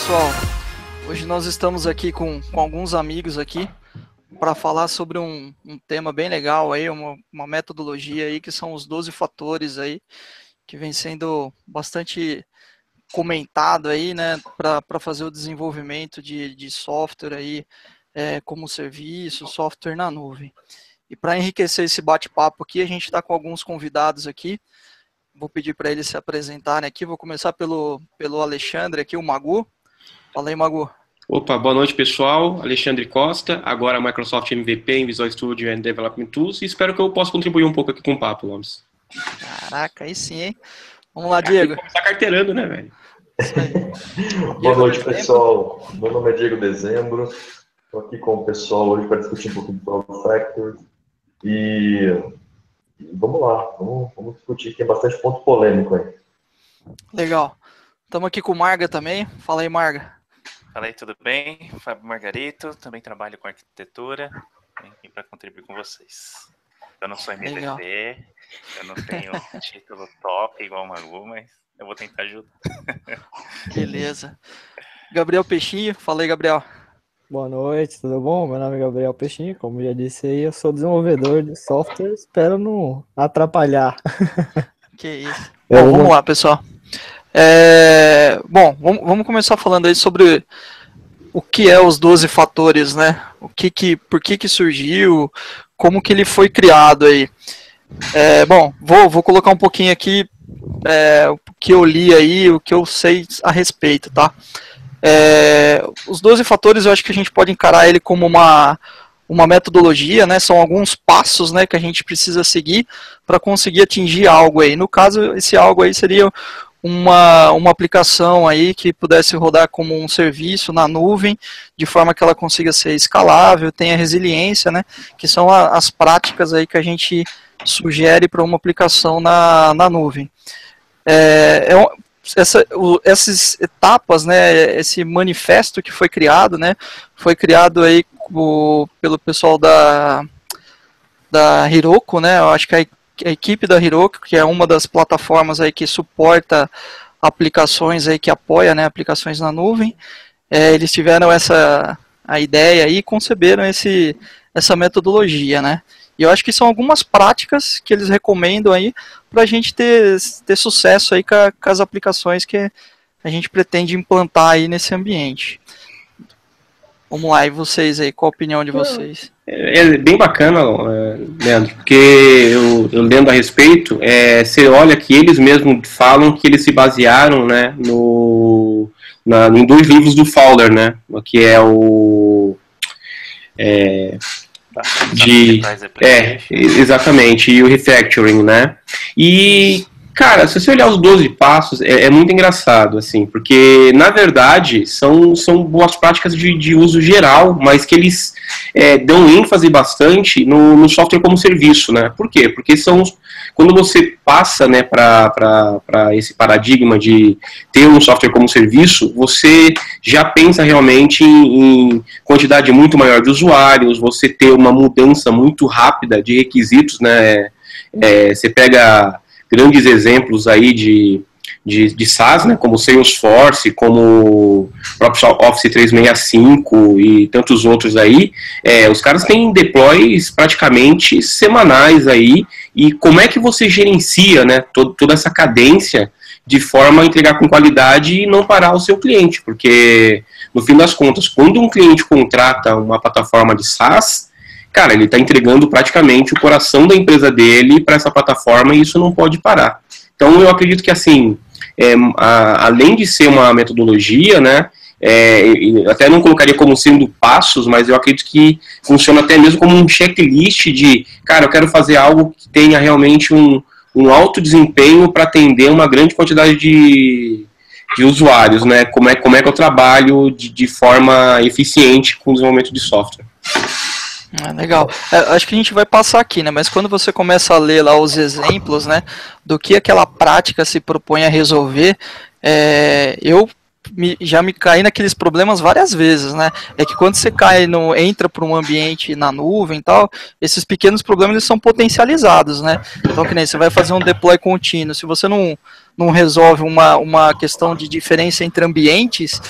pessoal, hoje nós estamos aqui com alguns amigos aqui para falar sobre um tema bem legal aí, uma metodologia aí que são os 12 fatores aí, que vem sendo bastante comentado aí, né, para fazer o desenvolvimento de software aí, como serviço, software na nuvem. E para enriquecer esse bate-papo aqui, a gente está com alguns convidados aqui. Vou pedir para eles se apresentarem aqui. Vou começar pelo Alexandre aqui, o Magu. Fala aí, Magu. Opa, boa noite, pessoal. Alexandre Costa, agora Microsoft MVP em Visual Studio and Development Tools, e espero que eu possa contribuir um pouco aqui com o papo, Lomes. Caraca, aí sim, hein? Vamos lá, Diego. Tá carteirando, né, velho? Isso aí. Boa noite, pessoal. Meu nome é Diego Dezembro. Estou aqui com o pessoal hoje para discutir um pouquinho de Cloud Factors. E vamos lá, vamos discutir, que tem bastante ponto polêmico aí. Legal. Estamos aqui com o Marga também. Fala aí, Marga. Fala aí, tudo bem? Fábio Margarito, também trabalho com arquitetura. Vim aqui para contribuir com vocês. Eu não sou MVP, Legal. eu não tenho título top igual o Magu, mas eu vou tentar ajudar. Beleza. Gabriel Peixinho. Fala aí, Gabriel. Boa noite, tudo bom? Meu nome é Gabriel Peixinho, como já disse aí, eu sou desenvolvedor de software, espero não atrapalhar. Que isso. Bom, vamos lá, pessoal. Bom, vamos começar falando aí sobre o que é os 12 fatores, né? Por que surgiu, como que ele foi criado aí. Bom, vou colocar um pouquinho aqui o que eu li aí, o que eu sei a respeito, tá? Os 12 fatores eu acho que a gente pode encarar ele como uma metodologia, né? São alguns passos, né, que a gente precisa seguir para conseguir atingir algo aí. No caso, esse algo aí seria uma aplicação aí que pudesse rodar como um serviço na nuvem, de forma que ela consiga ser escalável, tenha resiliência, né? Que são as práticas aí que a gente sugere para uma aplicação na nuvem. Essas etapas, né, esse manifesto que foi criado, né, foi criado aí pelo pessoal da Heroku, né, eu acho que a equipe da Heroku, que é uma das plataformas aí que suporta aplicações aí, que apoia, né, aplicações na nuvem, eles tiveram a ideia aí e conceberam essa metodologia, né. E eu acho que são algumas práticas que eles recomendam aí para a gente ter sucesso aí com as aplicações que a gente pretende implantar aí nesse ambiente. Vamos lá, e vocês aí, qual a opinião de vocês? É bem bacana, Leandro, porque eu lendo a respeito, você olha que eles mesmos falam que eles se basearam, né, em 2 livros do Fowler, né, que é o... exatamente, e o refactoring, né? E, cara, se você olhar os 12 passos, é muito engraçado, assim, porque, na verdade, são boas práticas de uso geral, mas que eles dão ênfase bastante no software como serviço, né? Por quê? Porque quando você passa, né, para esse paradigma de ter um software como serviço, você já pensa realmente em quantidade muito maior de usuários, você ter uma mudança muito rápida de requisitos, né? Você pega grandes exemplos aí de SaaS, né, como Salesforce, como o próprio Office 365 e tantos outros aí, os caras têm deploys praticamente semanais aí, e como é que você gerencia, né, toda essa cadência de forma a entregar com qualidade e não parar o seu cliente, porque no fim das contas, quando um cliente contrata uma plataforma de SaaS, cara, ele está entregando praticamente o coração da empresa dele para essa plataforma e isso não pode parar. Então eu acredito que assim, além de ser uma metodologia, né, até não colocaria como sendo passos, mas eu acredito que funciona até mesmo como um checklist de, cara, eu quero fazer algo que tenha realmente um alto desempenho para atender uma grande quantidade de usuários, né, como é que eu trabalho de forma eficiente com o desenvolvimento de software. Legal. Acho que a gente vai passar aqui, né? Mas quando você começa a ler lá os exemplos, né, do que aquela prática se propõe a resolver, eu já me caí naqueles problemas várias vezes, né? É que quando você entra para um ambiente na nuvem e tal, esses pequenos problemas eles são potencializados, né? Então, que nem você vai fazer um deploy contínuo, se você não resolve uma questão de diferença entre ambientes,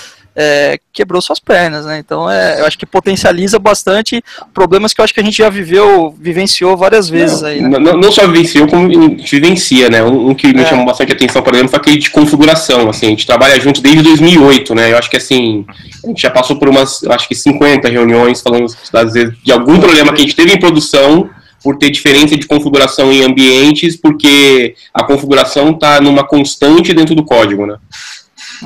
quebrou suas pernas, né? Então eu acho que potencializa bastante problemas que eu acho que a gente já vivenciou várias vezes aí, né? Não só vivenciou, como vivencia, né? Um que me chamou bastante atenção, por exemplo, foi aquele de configuração, assim, a gente trabalha junto desde 2008, né? Eu acho que, assim, a gente já passou por umas, eu acho que 50 reuniões falando, às vezes, de algum problema que a gente teve em produção, por ter diferença de configuração em ambientes, porque a configuração está numa constante dentro do código, né?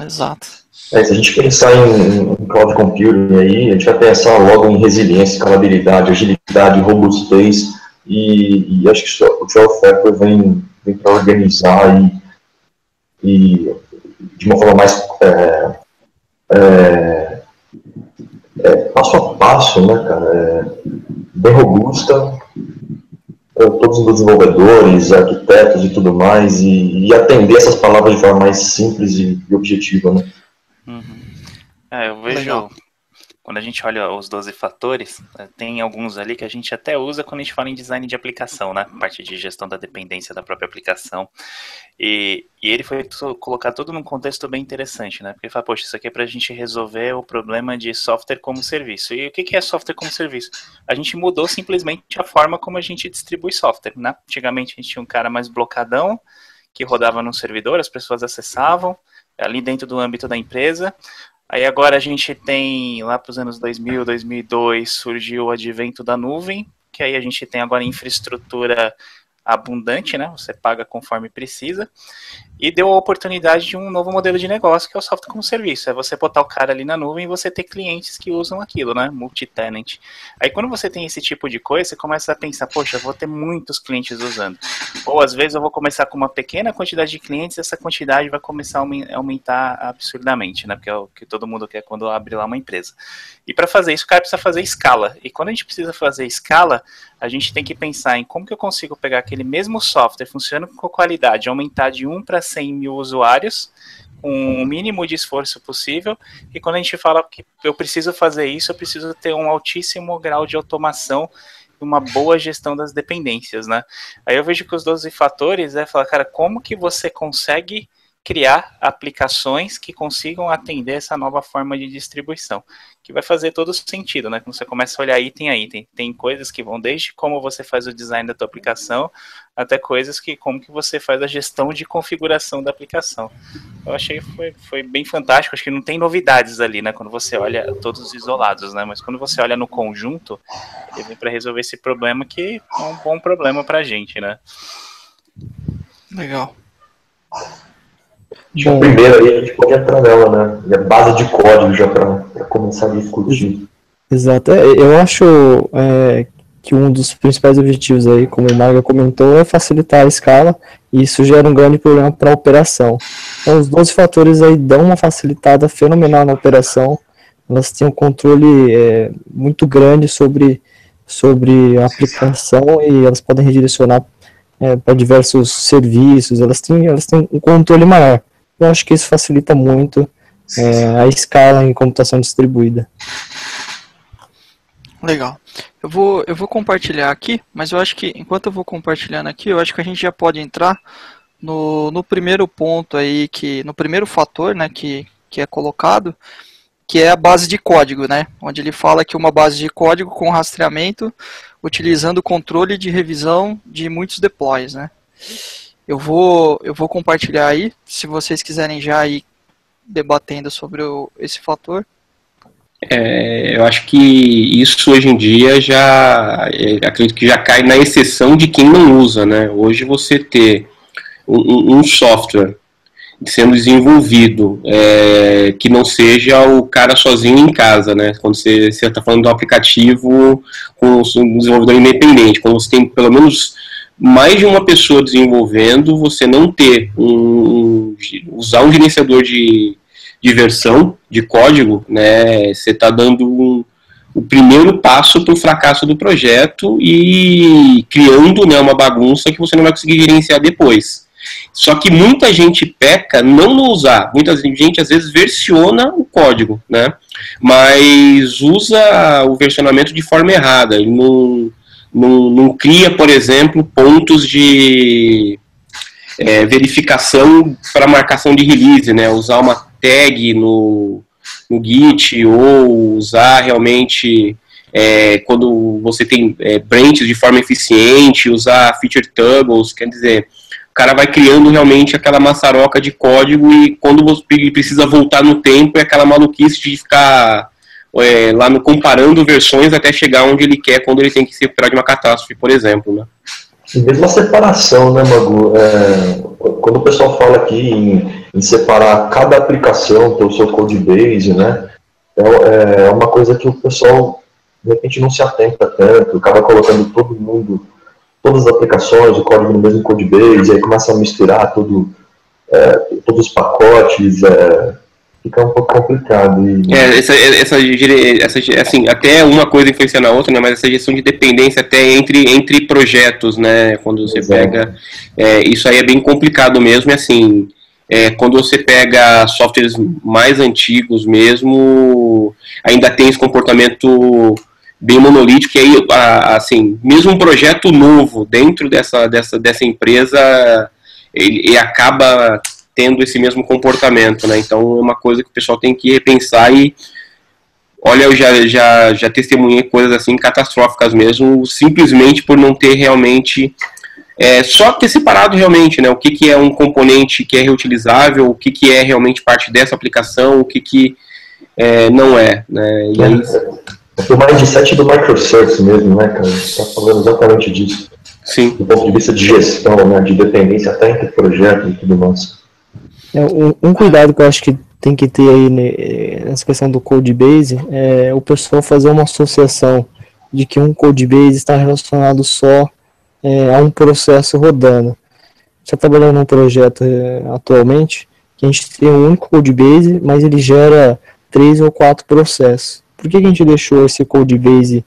Exato. Se a gente pensar em cloud computing aí, a gente vai pensar logo em resiliência, escalabilidade, agilidade, robustez, e acho que o 12 Factor vem para organizar e de uma forma mais passo a passo, né, cara, bem robusta, todos os desenvolvedores, arquitetos e tudo mais, e atender essas palavras de forma mais simples e objetiva, né? Eu vejo, quando a gente olha os 12 fatores, tem alguns ali que a gente até usa quando a gente fala em design de aplicação, né? Parte de gestão da dependência da própria aplicação. E ele foi colocado todo num contexto bem interessante, né? Porque ele fala, poxa, isso aqui é pra gente resolver o problema de software como serviço. E o que é software como serviço? A gente mudou simplesmente a forma como a gente distribui software, né? Antigamente a gente tinha um cara mais blocadão, que rodava num servidor, as pessoas acessavam, ali dentro do âmbito da empresa. Aí agora a gente tem, lá para os anos 2000, 2002, surgiu o advento da nuvem, que aí a gente tem agora infraestrutura abundante, né? Você paga conforme precisa, e deu a oportunidade de um novo modelo de negócio, que é o software como serviço. É você botar o cara ali na nuvem e você ter clientes que usam aquilo, né? Multi-tenant. Aí quando você tem esse tipo de coisa, você começa a pensar, poxa, eu vou ter muitos clientes usando. Ou às vezes eu vou começar com uma pequena quantidade de clientes e essa quantidade vai começar a aumentar absurdamente, né? Porque é o que todo mundo quer quando abre lá uma empresa. E para fazer isso, o cara precisa fazer escala. E quando a gente precisa fazer escala, a gente tem que pensar em como que eu consigo pegar aquele mesmo software funcionando com qualidade, aumentar de 1 para 100 mil usuários, com o mínimo de esforço possível, e quando a gente fala que eu preciso fazer isso, eu preciso ter um altíssimo grau de automação e uma boa gestão das dependências, né? Aí eu vejo que os 12 fatores falar, cara, como que você consegue criar aplicações que consigam atender essa nova forma de distribuição, que vai fazer todo sentido, né? Quando você começa a olhar item a item, tem coisas que vão desde como você faz o design da tua aplicação, até coisas que como que você faz a gestão de configuração da aplicação. Eu achei que foi bem fantástico, acho que não tem novidades ali, né? Quando você olha todos isolados, né? Mas quando você olha no conjunto, ele vem para resolver esse problema que é um bom problema pra gente, né? Legal. Acho que a primeira aí a gente pode entrar nela, né? E a base de código já para começar a discutir. Exato. Eu acho que um dos principais objetivos aí, como o Marga comentou, é facilitar a escala, e isso gera um grande problema para a operação. Então, os 12 fatores aí dão uma facilitada fenomenal na operação, elas têm um controle muito grande sobre a aplicação, e elas podem redirecionar para diversos serviços, elas têm um controle maior. Eu acho que isso facilita muito a escala em computação distribuída. Legal. Eu vou compartilhar aqui, mas eu acho que, enquanto eu vou compartilhando aqui, eu acho que a gente já pode entrar no primeiro ponto aí, no primeiro fator, né, que é colocado, que é a base de código, né, onde ele fala que uma base de código com rastreamento, utilizando o controle de revisão de muitos deploys, né. Eu vou compartilhar aí, se vocês quiserem já ir debatendo sobre esse fator. Eu acho que isso hoje em dia acredito que já cai na exceção de quem não usa, né? Hoje você ter um software sendo desenvolvido que não seja o cara sozinho em casa, né? Quando você está falando de um aplicativo com um desenvolvedor independente, quando você tem pelo menos mais de uma pessoa desenvolvendo, você não ter usar um gerenciador de versão de código, né? Você está dando o primeiro passo para o fracasso do projeto e criando, né, uma bagunça que você não vai conseguir gerenciar depois. Só que muita gente peca não no usar, muita gente às vezes versiona o código, né? Mas usa o versionamento de forma errada. Ele não cria, por exemplo, pontos de verificação para marcação de release, né? Usar uma tag no no Git, ou usar realmente quando você tem branches de forma eficiente, usar feature tables, quer dizer, o cara vai criando realmente aquela maçaroca de código e quando você precisa voltar no tempo é aquela maluquice de ficar lá no comparando versões até chegar onde ele quer quando ele tem que se recuperar de uma catástrofe, por exemplo, né? E mesmo a separação, né, Magu? Quando o pessoal fala aqui em separar cada aplicação pelo seu code base, né, é uma coisa que o pessoal, de repente, não se atenta tanto, acaba colocando todo mundo, todas as aplicações, o código no mesmo code base, aí começa a misturar todos os pacotes, fica um pouco complicado. Assim, até uma coisa influencia na outra, né, mas essa gestão de dependência até entre projetos, né, quando você pega, isso aí é bem complicado mesmo, e assim, quando você pega softwares mais antigos mesmo, ainda tem esse comportamento bem monolítico, e aí, assim, mesmo um projeto novo dentro dessa empresa, ele acaba tendo esse mesmo comportamento, né? Então é uma coisa que o pessoal tem que repensar e, olha, eu já testemunhei coisas assim catastróficas mesmo, simplesmente por não ter realmente, só ter separado realmente, né? O que é um componente que é reutilizável, o que é realmente parte dessa aplicação, o que não é, né? E aí... O mindset do microservice mesmo, né, cara? A gente está falando exatamente disso. Sim. Do ponto de vista de gestão, né, de dependência até entre projetos e tudo mais. Um cuidado que eu acho que tem que ter aí nessa questão do codebase é o pessoal fazer uma associação de que um codebase está relacionado só a um processo rodando. Está trabalhando num projeto atualmente que a gente tem um único codebase, mas ele gera 3 ou 4 processos. Por que a gente deixou esse codebase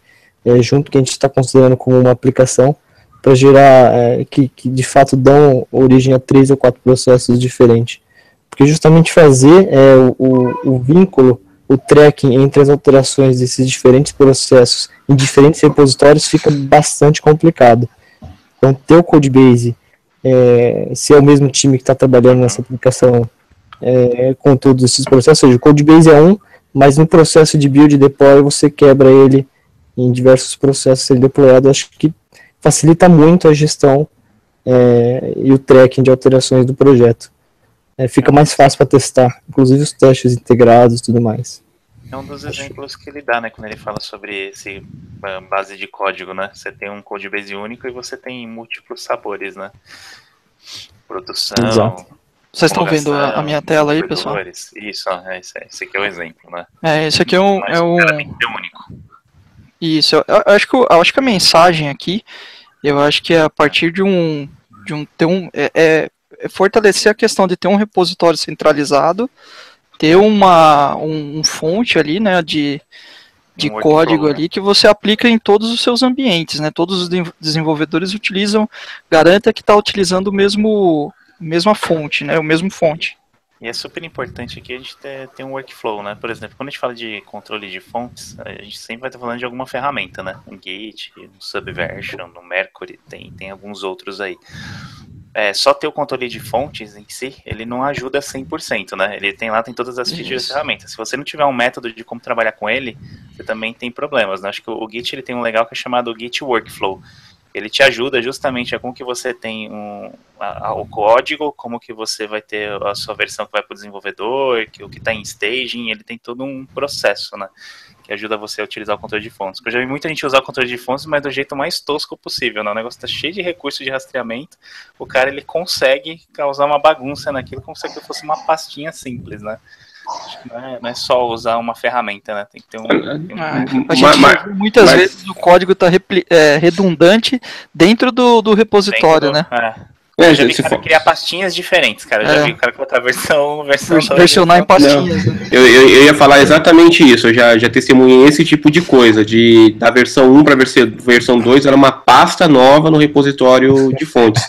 junto que a gente está considerando como uma aplicação para gerar, que de fato dão origem a 3 ou 4 processos diferentes? Porque justamente fazer o vínculo, o tracking entre as alterações desses diferentes processos em diferentes repositórios fica bastante complicado. Então ter o codebase, se é o mesmo time que está trabalhando nessa aplicação com todos esses processos, ou seja, o codebase é um, mas no processo de build e deploy você quebra ele em diversos processos a ser deployado. Acho que facilita muito a gestão e o tracking de alterações do projeto. Fica mais fácil para testar, inclusive os testes integrados e tudo mais. É um dos exemplos que ele dá, né, quando ele fala sobre esse base de código, né? Você tem um codebase único e você tem múltiplos sabores, né? Produção. Exato. Vocês estão vendo a minha tela aí, pessoal? Isso, esse aqui é o exemplo, né? Esse aqui é um... único. Isso, eu acho que a mensagem aqui, eu acho que é a partir de fortalecer a questão de ter um repositório centralizado, ter um fonte ali, né, de código ali que você aplica em todos os seus ambientes, né? Todos os desenvolvedores utilizam, garanta que está utilizando mesma fonte, né? O mesmo fonte. E é super importante aqui a gente ter um workflow, né? Por exemplo, quando a gente fala de controle de fontes, a gente sempre vai estar falando de alguma ferramenta, né? No Git, no Subversion, no Mercury, tem alguns outros aí. Só ter o controle de fontes em si, ele não ajuda 100%, né? Ele tem todas as features da ferramenta. Se você não tiver um método de como trabalhar com ele, você também tem problemas, né? Acho que o Git ele tem um legal que é chamado Git Workflow. Ele te ajuda justamente a como que você tem o código, como que você vai ter a sua versão que vai para o desenvolvedor, o que está em staging, ele tem todo um processo, né? Que ajuda você a utilizar o controle de fontes. Eu já vi muita gente usar o controle de fontes, mas do jeito mais tosco possível, né? O negócio está cheio de recursos de rastreamento, o cara ele consegue causar uma bagunça naquilo como se aquilo fosse uma pastinha simples, né? Acho que não é só usar uma ferramenta, né? Tem que ter muitas vezes o código está redundante dentro do repositório, né? Eu já vi o cara criar pastinhas diferentes, cara. Eu já vi o cara colocar versionar em pastinhas. Né? Eu ia falar exatamente isso. Eu já testemunhei esse tipo de coisa. Da versão 1 para a versão 2 era uma pasta nova no repositório de fontes.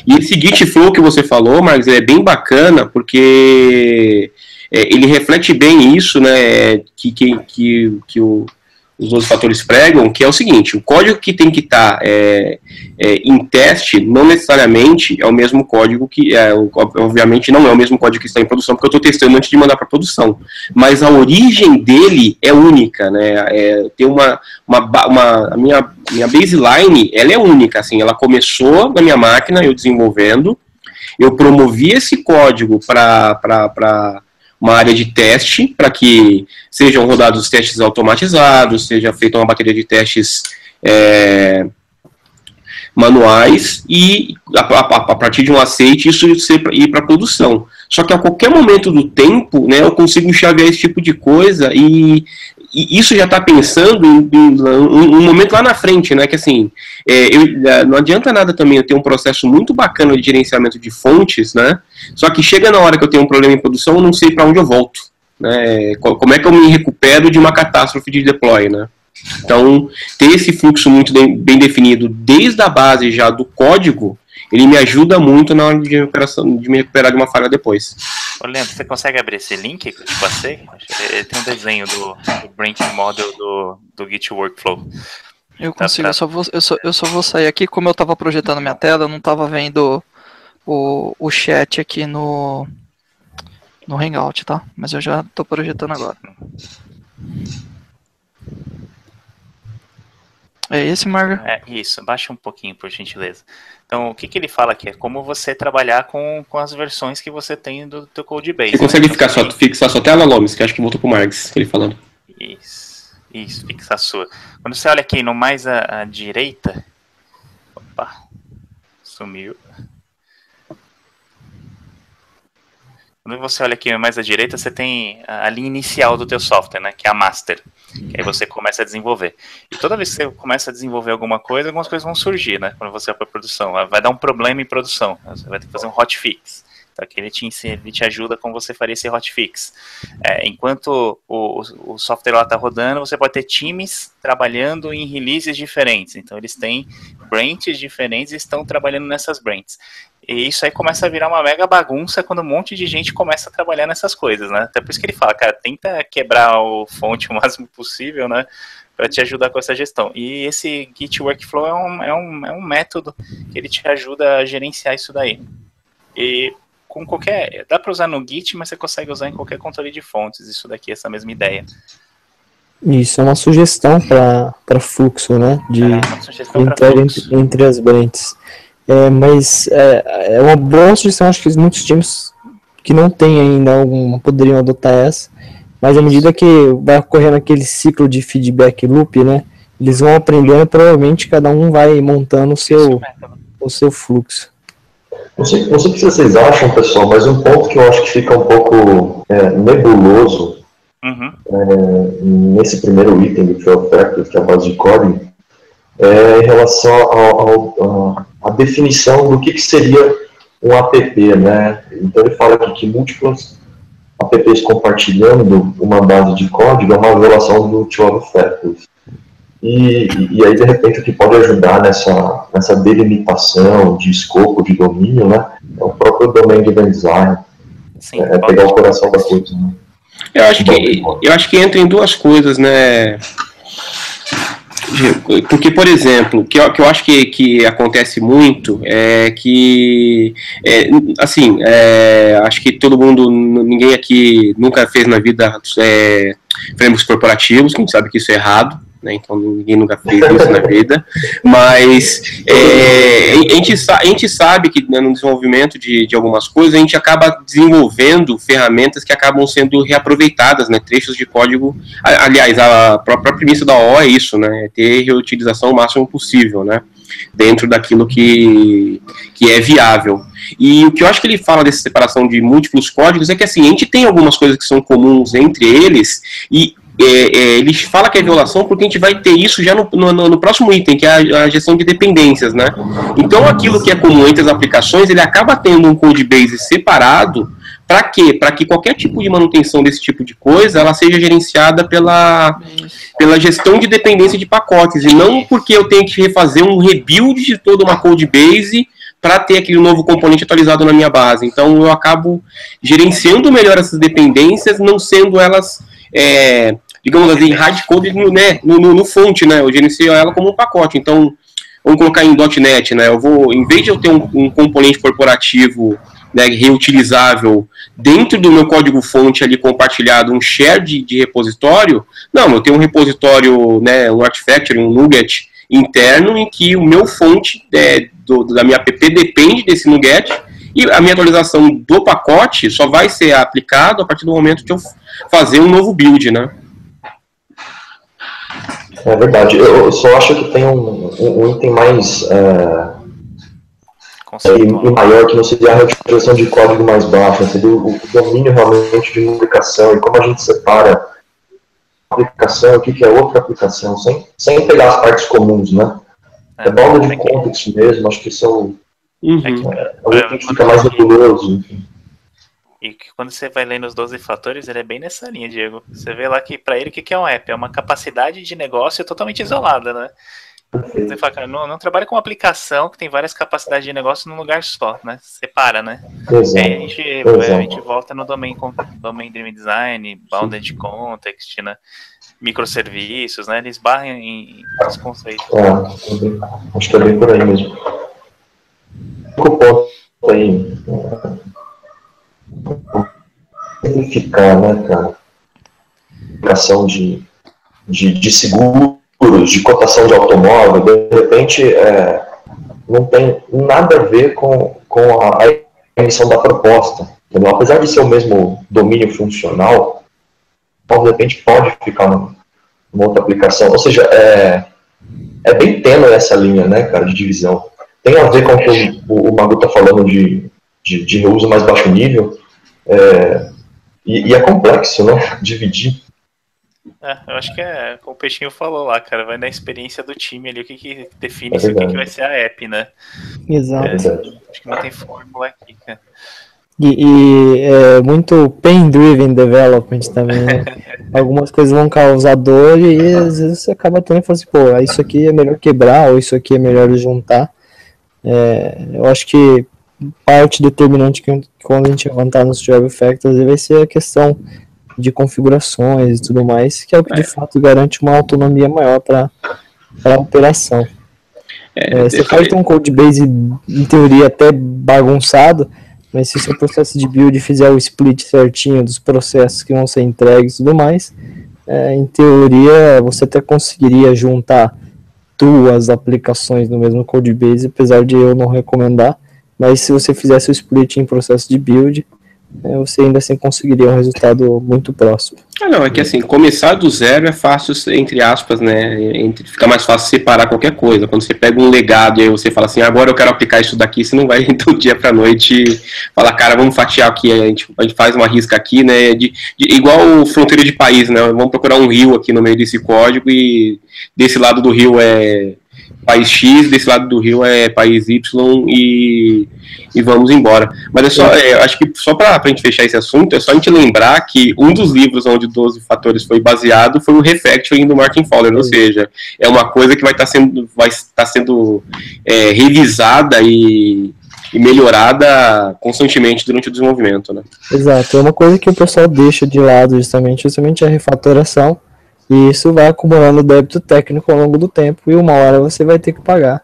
E esse Git Flow que você falou, Marcos, é bem bacana porque ele reflete bem isso, né? Que os 12 fatores pregam, que é o seguinte: o código que tem que estar em teste não necessariamente é o mesmo código que, obviamente não é o mesmo código que está em produção, porque eu estou testando antes de mandar para produção, mas a origem dele é única, né? Tem a minha baseline, ela é única, assim, ela começou na minha máquina, eu desenvolvendo, eu promovi esse código para uma área de teste, para que sejam rodados os testes automatizados, seja feita uma bateria de testes manuais, e a partir de um aceite isso ir para produção. Só que a qualquer momento do tempo, né, eu consigo enxavear esse tipo de coisa, e isso já está pensando em um momento lá na frente, né, que assim, não adianta nada também eu ter um processo muito bacana de gerenciamento de fontes, né, só que chega na hora que eu tenho um problema em produção, eu não sei para onde eu volto, né, como é que eu me recupero de uma catástrofe de deploy, né. Então, ter esse fluxo muito bem definido desde a base já do código, ele me ajuda muito na hora de me recuperar de uma falha depois. Ô, Leandro, você consegue abrir esse link que eu te passei? Ele tem um desenho do branch model do Git Workflow. Eu consigo, eu só vou sair aqui. Como eu estava projetando minha tela, eu não estava vendo o chat aqui no Hangout, tá? Mas eu já estou projetando agora. É esse, Marga? Isso, baixa um pouquinho, por gentileza. Então, o que ele fala aqui é como você trabalhar com as versões que você tem do teu Codebase. Você consegue fixar sua tela, Lomes? Que acho que voltou pro Margs, ele falando. Isso, fixar a sua. Quando você olha aqui no mais à direita... Opa, sumiu. Quando você olha aqui mais à direita, você tem a linha inicial do teu software, né, que é a master, que aí você começa a desenvolver. E toda vez que você começa a desenvolver alguma coisa, algumas coisas vão surgir, né, quando você vai para produção. Vai dar um problema em produção, você vai ter que fazer um hotfix. Então aqui ele te ajuda como você faria esse hotfix. Enquanto o software lá está rodando, você pode ter times trabalhando em releases diferentes. Então eles têm branches diferentes e estão trabalhando nessas branches. E isso aí começa a virar uma mega bagunça quando um monte de gente começa a trabalhar nessas coisas, né? Até por isso que ele fala, cara, tenta quebrar o fonte o máximo possível, né? Para te ajudar com essa gestão. E esse Git Workflow é um método que ele te ajuda a gerenciar isso daí. E com dá para usar no Git, mas você consegue usar em qualquer controle de fontes, isso daqui, essa mesma ideia. Isso é uma sugestão para fluxo, né? De entrar entre as branches. Mas é uma boa sugestão, acho que muitos times que não têm ainda poderiam adotar essa, mas à medida que vai ocorrendo aquele ciclo de feedback loop, né, eles vão aprendendo e provavelmente cada um vai montando o seu fluxo. Não sei o que vocês acham, pessoal, mas um ponto que eu acho que fica um pouco nebuloso nesse primeiro item do 12 Factors, que é a base de código, em relação à definição do que seria um app, né? Então ele fala aqui que múltiplos apps compartilhando uma base de código é uma violação do 12 Factors. E aí, de repente, o que pode ajudar nessa delimitação de escopo, de domínio, né? É o próprio Domain Driven Design. Sim, pegar o coração da coisa, né? Eu acho que entra em duas coisas, né? Porque, por exemplo, o que eu acho que acontece muito é que, acho que todo mundo, ninguém aqui nunca fez na vida frameworks corporativos, a gente sabe que isso é errado, né, então ninguém nunca fez isso na vida, mas a gente sabe que, né, no desenvolvimento de algumas coisas, a gente acaba desenvolvendo ferramentas que acabam sendo reaproveitadas, né, trechos de código. Aliás, a própria premissa da OO é isso, né, é ter reutilização o máximo possível, né, dentro daquilo que é viável. E o que eu acho que ele fala dessa separação de múltiplos códigos é que, assim, a gente tem algumas coisas que são comuns entre eles, e ele fala que é violação porque a gente vai ter isso já no próximo item, que é a gestão de dependências, né? Então, aquilo que é comum entre as aplicações, ele acaba tendo um codebase separado. Para quê? Para que qualquer tipo de manutenção desse tipo de coisa, ela seja gerenciada pela gestão de dependência de pacotes, e não porque eu tenho que refazer um rebuild de toda uma codebase para ter aquele novo componente atualizado na minha base. Então, eu acabo gerenciando melhor essas dependências, não sendo elas digamos assim, hardcoded no fonte, né? Eu gerencio ela como um pacote. Então, vamos colocar em .NET, né? Eu vou, em vez de eu ter um componente corporativo, né, reutilizável dentro do meu código-fonte ali compartilhado, um share de repositório, não, eu tenho um repositório, né, um Artifactory, um NuGet interno, em que o meu fonte da minha app depende desse NuGet, e a minha atualização do pacote só vai ser aplicado a partir do momento que eu fazer um novo build, né? É verdade. Eu só acho que tem um item mais e maior, que não seria a reutilização de código mais baixo, né? Seria o domínio realmente de uma aplicação e como a gente separa a aplicação e o que é outra aplicação, sem pegar as partes comuns, né? É bounded de context mesmo, acho que são o que fica mais nebuloso, enfim. E que quando você vai lendo os 12 fatores, ele é bem nessa linha, Diego. Você vê lá que para ele o que é um app? É uma capacidade de negócio totalmente isolada, né? Você fala, cara, não trabalha com uma aplicação que tem várias capacidades de negócio num lugar só, né? Separa, né? Exato. Aí a gente volta no domain driven design, bounded context, né? Microserviços, né? Eles barram em os conceitos. Acho que é bem por aí mesmo. O ponto aí simplificar, né, cara? Aplicação de seguros, de cotação de automóvel, de repente não tem nada a ver com a emissão da proposta. Entendeu? Apesar de ser o mesmo domínio funcional, de repente pode ficar numa outra aplicação. Ou seja, é bem tênue essa linha, né, cara, de divisão. Tem a ver com o que o Magu está falando de reuso mais baixo nível, e é complexo, né, dividir. Eu acho que como o Peixinho falou lá, cara, vai na experiência do time ali, o que define se o que vai ser a app, né? Exato. Acho que não tem fórmula aqui, cara. E é muito pain-driven development também, né? Algumas coisas vão causar dor e às vezes você acaba também falando assim, pô, isso aqui é melhor quebrar ou isso aqui é melhor juntar. Eu acho que parte determinante que quando a gente levantar nos Drive Factors vai ser a questão de configurações e tudo mais, que é o que de fato garante uma autonomia maior para a operação. Você pode ter um codebase, em teoria, até bagunçado, mas se o seu processo de build fizer o split certinho dos processos que vão ser entregues e tudo mais, em teoria você até conseguiria juntar duas aplicações no mesmo codebase, apesar de eu não recomendar, mas se você fizesse o split em processo de build, você ainda assim conseguiria um resultado muito próximo. Não, é que assim, começar do zero é fácil, entre aspas, né, fica mais fácil separar qualquer coisa. Quando você pega um legado e aí você fala assim, agora eu quero aplicar isso daqui, você não vai do dia pra noite falar, cara, vamos fatiar aqui, a gente faz uma risca aqui, né, igual fronteira de país, né, vamos procurar um rio aqui no meio desse código e desse lado do rio é país X, desse lado do rio é país Y e vamos embora. Mas acho que só para a gente fechar esse assunto, é só a gente lembrar que um dos livros onde 12 fatores foi baseado foi o Refactoring do Martin Fowler, ou seja, é uma coisa que vai estar sendo revisada e melhorada constantemente durante o desenvolvimento, né? Exato, é uma coisa que o pessoal deixa de lado justamente a refatoração, e isso vai acumulando débito técnico ao longo do tempo, e uma hora você vai ter que pagar.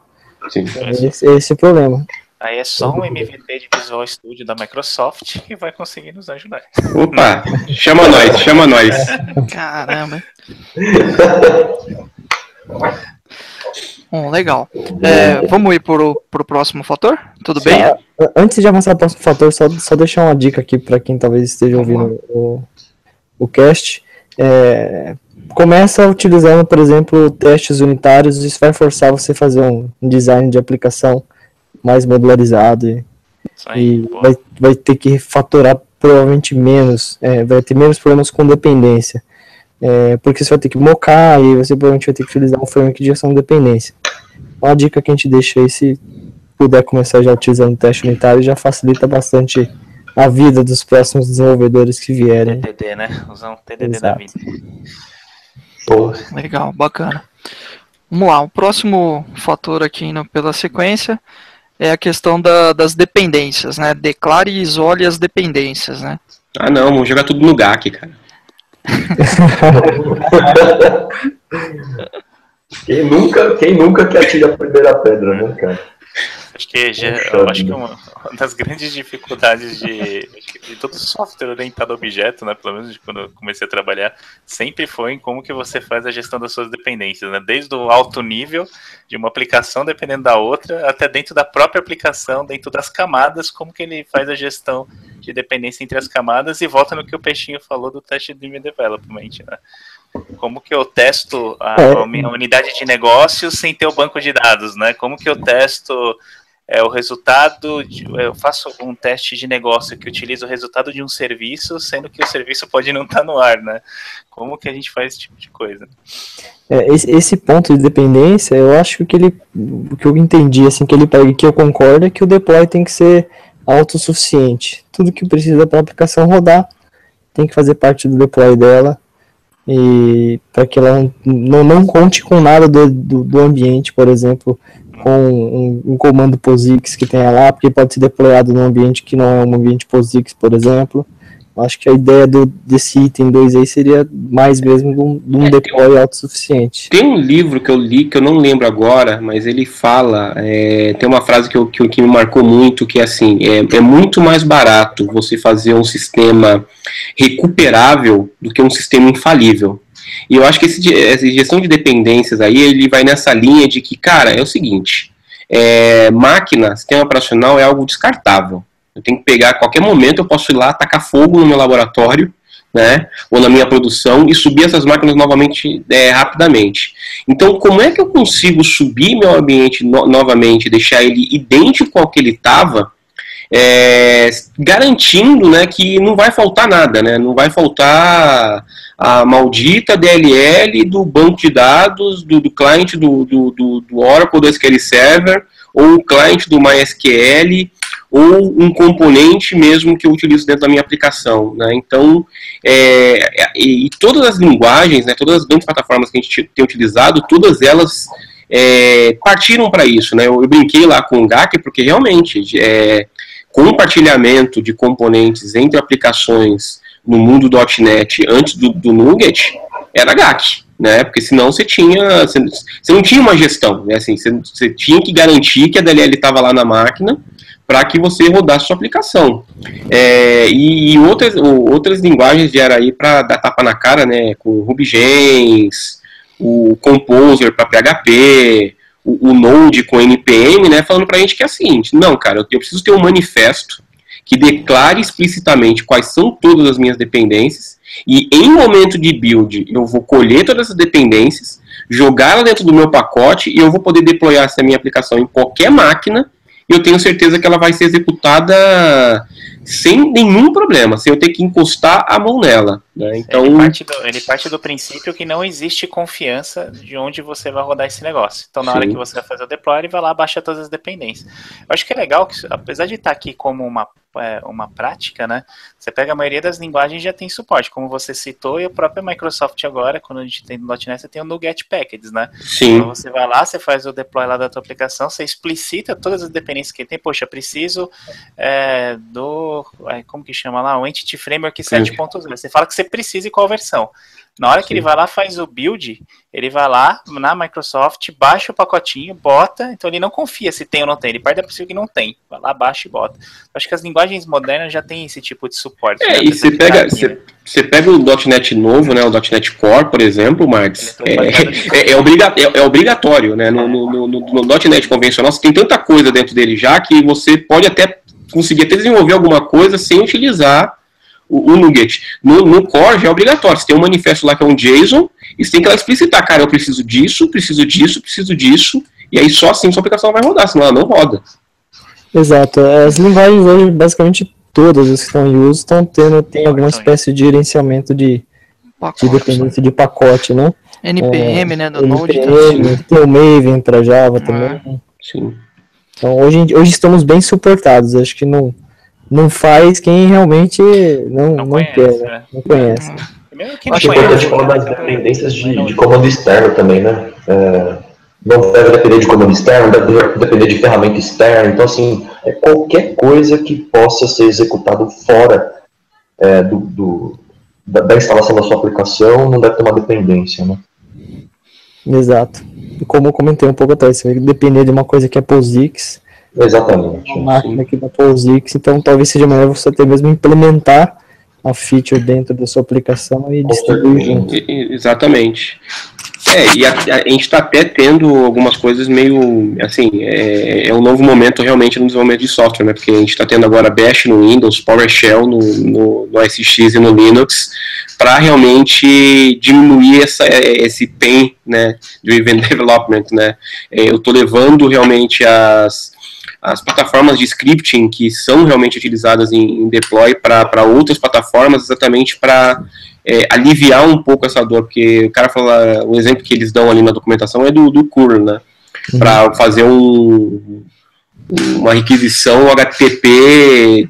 Sim. Esse é o problema. Aí é só um MVP de Visual Studio da Microsoft que vai conseguir nos ajudar. Opa, chama nós. Caramba. Bom, legal. Vamos ir pro próximo fator? Tudo bem? Antes de avançar para o próximo fator, só deixar uma dica aqui para quem talvez esteja ouvindo o cast. Começa utilizando, por exemplo, testes unitários. Isso vai forçar você a fazer um design de aplicação mais modularizado e vai ter que fatorar provavelmente menos, vai ter menos problemas com dependência, porque você vai ter que mocar e você provavelmente vai ter que utilizar um framework de gestão de dependência. Uma dica que a gente deixa aí, se puder começar já utilizando teste unitário, já facilita bastante a vida dos próximos desenvolvedores que vierem. TDD, né? Usar um TDD da vida. Legal, bacana. Vamos lá, o próximo fator aqui indo pela sequência é a questão das dependências, né? Declare e isole as dependências, né? Não, vamos jogar tudo no GAC, cara. Quem nunca quer tirar a primeira pedra, né, cara? Acho que eu acho que uma das grandes dificuldades de todo software orientado a objeto, né, pelo menos quando eu comecei a trabalhar, sempre foi em como que você faz a gestão das suas dependências, né, desde o alto nível de uma aplicação dependendo da outra, até dentro da própria aplicação, dentro das camadas, como que ele faz a gestão de dependência entre as camadas, e volta no que o Peixinho falou do Test Driven Development, né? Como que eu testo a minha unidade de negócio sem ter o banco de dados, né? Como que eu testo o resultado, eu faço um teste de negócio que utiliza o resultado de um serviço, sendo que o serviço pode não estar no ar, né? Como que a gente faz esse tipo de coisa? Esse ponto de dependência, eu acho que o que eu entendi, assim, que eu concordo é que o deploy tem que ser autossuficiente. Tudo que precisa para a aplicação rodar tem que fazer parte do deploy dela, e para que ela não conte com nada do ambiente, por exemplo, com um comando POSIX que tenha lá, porque pode ser deployado num ambiente que não é um ambiente POSIX, por exemplo. Acho que a ideia desse item 2 aí seria mais mesmo de um deploy autossuficiente. Tem um livro que eu li, que eu não lembro agora, mas ele fala, tem uma frase que me marcou muito, que é assim, é muito mais barato você fazer um sistema recuperável do que um sistema infalível. E eu acho que essa gestão de dependências aí, ele vai nessa linha de que, cara, é o seguinte, máquina, sistema operacional é algo descartável. Eu tenho que pegar, a qualquer momento eu posso ir lá, tacar fogo no meu laboratório, né, ou na minha produção, e subir essas máquinas novamente rapidamente. Então, como é que eu consigo subir meu ambiente novamente, deixar ele idêntico ao que ele estava, garantindo, né, que não vai faltar nada, né, não vai faltar a maldita DLL do banco de dados, do cliente do Oracle, do SQL Server, ou o cliente do MySQL, ou um componente mesmo que eu utilizo dentro da minha aplicação, né? Então, e todas as linguagens, né, todas as grandes plataformas que a gente tem utilizado, todas elas partiram para isso, né? Eu brinquei lá com o GAC, porque realmente compartilhamento de componentes entre aplicações no mundo .NET antes do NuGet era GAC, né? Porque senão você não tinha uma gestão, né? Assim, você tinha que garantir que a DLL estava lá na máquina para que você rodasse sua aplicação. E outras linguagens vieram aí para dar tapa na cara, né? Com o RubyGems, o Composer para PHP, o Node com NPM, né? Falando para a gente que é o seguinte, não, cara, eu preciso ter um manifesto que declare explicitamente quais são todas as minhas dependências, e em momento de build eu vou colher todas essas dependências, jogá-la dentro do meu pacote, e eu vou poder deployar essa minha aplicação em qualquer máquina, e eu tenho certeza que ela vai ser executada sem nenhum problema, sem eu ter que encostar a mão nela, né? Então, ele parte do princípio que não existe confiança de onde você vai rodar esse negócio. Então, na hora que você vai fazer o deploy, ele vai lá, baixa todas as dependências. Eu acho que é legal que, apesar de estar aqui como uma prática, né? Você pega a maioria das linguagens já tem suporte, como você citou, e a própria Microsoft agora, quando a gente tem no .NET, você tem o NuGet Packages, né? Sim. Então você vai lá, você faz o deploy lá da tua aplicação, você explicita todas as dependências que tem. Poxa, preciso como que chama lá? O Entity Framework 7.0. Você fala que você precisa e qual versão. Na hora que ele vai lá, faz o build, ele vai lá na Microsoft, baixa o pacotinho, bota, então ele não confia se tem ou não tem, ele parte da princípio que não tem, vai lá, baixa e bota. Acho que as linguagens modernas já têm esse tipo de suporte. E você pega o .NET novo, né, o .NET Core, por exemplo, Marcos, é obrigatório, né, no .NET convencional você tem tanta coisa dentro dele já que você pode conseguir desenvolver alguma coisa sem utilizar o NuGet. No Core já é obrigatório, você tem um manifesto lá que é um JSON, e você tem que lá explicitar, cara, eu preciso disso, e aí só assim sua aplicação vai rodar, senão ela não roda. Exato, as linguagens hoje, basicamente todas as que estão em uso, tem alguma espécie de gerenciamento de dependência de pacote, né? NPM, né, do Node. Tem o Maven para Java também. Sim. Então hoje estamos bem suportados, acho que não faz quem realmente não conhece, quer, né? Não conhece. Acho importante falar das dependências de comando externo também, né? Não deve depender de comando externo, deve depender de ferramenta externa. Então, assim, qualquer coisa que possa ser executado fora da instalação da sua aplicação, não deve ter uma dependência, né? Exato. E como eu comentei um pouco atrás, você vai depender de uma coisa que é POSIX, Exatamente. uma máquina que dá POSIX, então talvez seja melhor você até mesmo implementar a feature dentro da sua aplicação e distribuir junto. Exatamente. E a gente está até tendo algumas coisas meio, assim, é um novo momento realmente no desenvolvimento de software, né, porque a gente está tendo agora Bash no Windows, PowerShell no OS X e no Linux, para realmente diminuir esse pain, né, driven development, né. Eu estou levando realmente as plataformas de scripting que são realmente utilizadas em deploy para outras plataformas, exatamente para aliviar um pouco essa dor, porque o cara fala, o exemplo que eles dão ali na documentação é do curl, né, para fazer uma requisição HTTP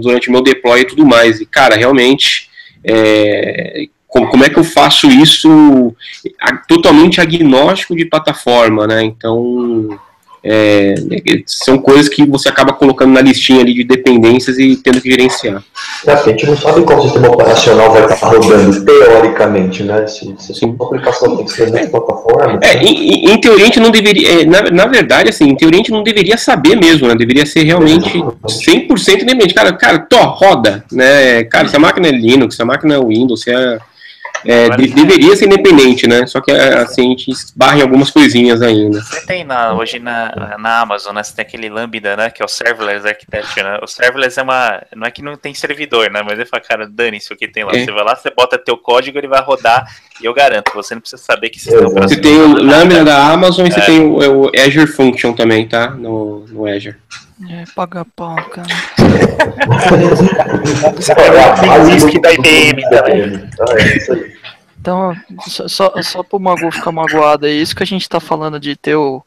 durante o meu deploy e tudo mais, e cara, realmente, como é que eu faço isso totalmente agnóstico de plataforma, né, então... são coisas que você acaba colocando na listinha ali de dependências e tendo que gerenciar. A gente não sabe qual sistema operacional vai estar rodando, teoricamente, né? Se a aplicação tem que ser nessa plataforma. Em teoria a gente não deveria, na verdade, assim, em teoria a gente não deveria saber mesmo, né? Deveria ser realmente 100% independente. Cara, roda, né? Cara, se a máquina é Linux, se a máquina é Windows, se deveria ser independente, né? Só que assim, a gente esbarra em algumas coisinhas ainda. Você tem hoje na Amazon, né? Você tem aquele Lambda, né? Que é o Serverless Architecture, né? O Serverless não é que não tem servidor, né? Mas ele fala, cara, dane-se o que tem lá. Você vai lá, você bota teu código, ele vai rodar, e eu garanto, você não precisa saber que sistema operacional. Você tem o Lambda da Amazon e você tem o Azure Function também, tá? No Azure. Paga pau, cara. Você tem o whisky da IBM também. Isso aí. Então, só pro Magu ficar magoado, é isso que a gente tá falando de ter um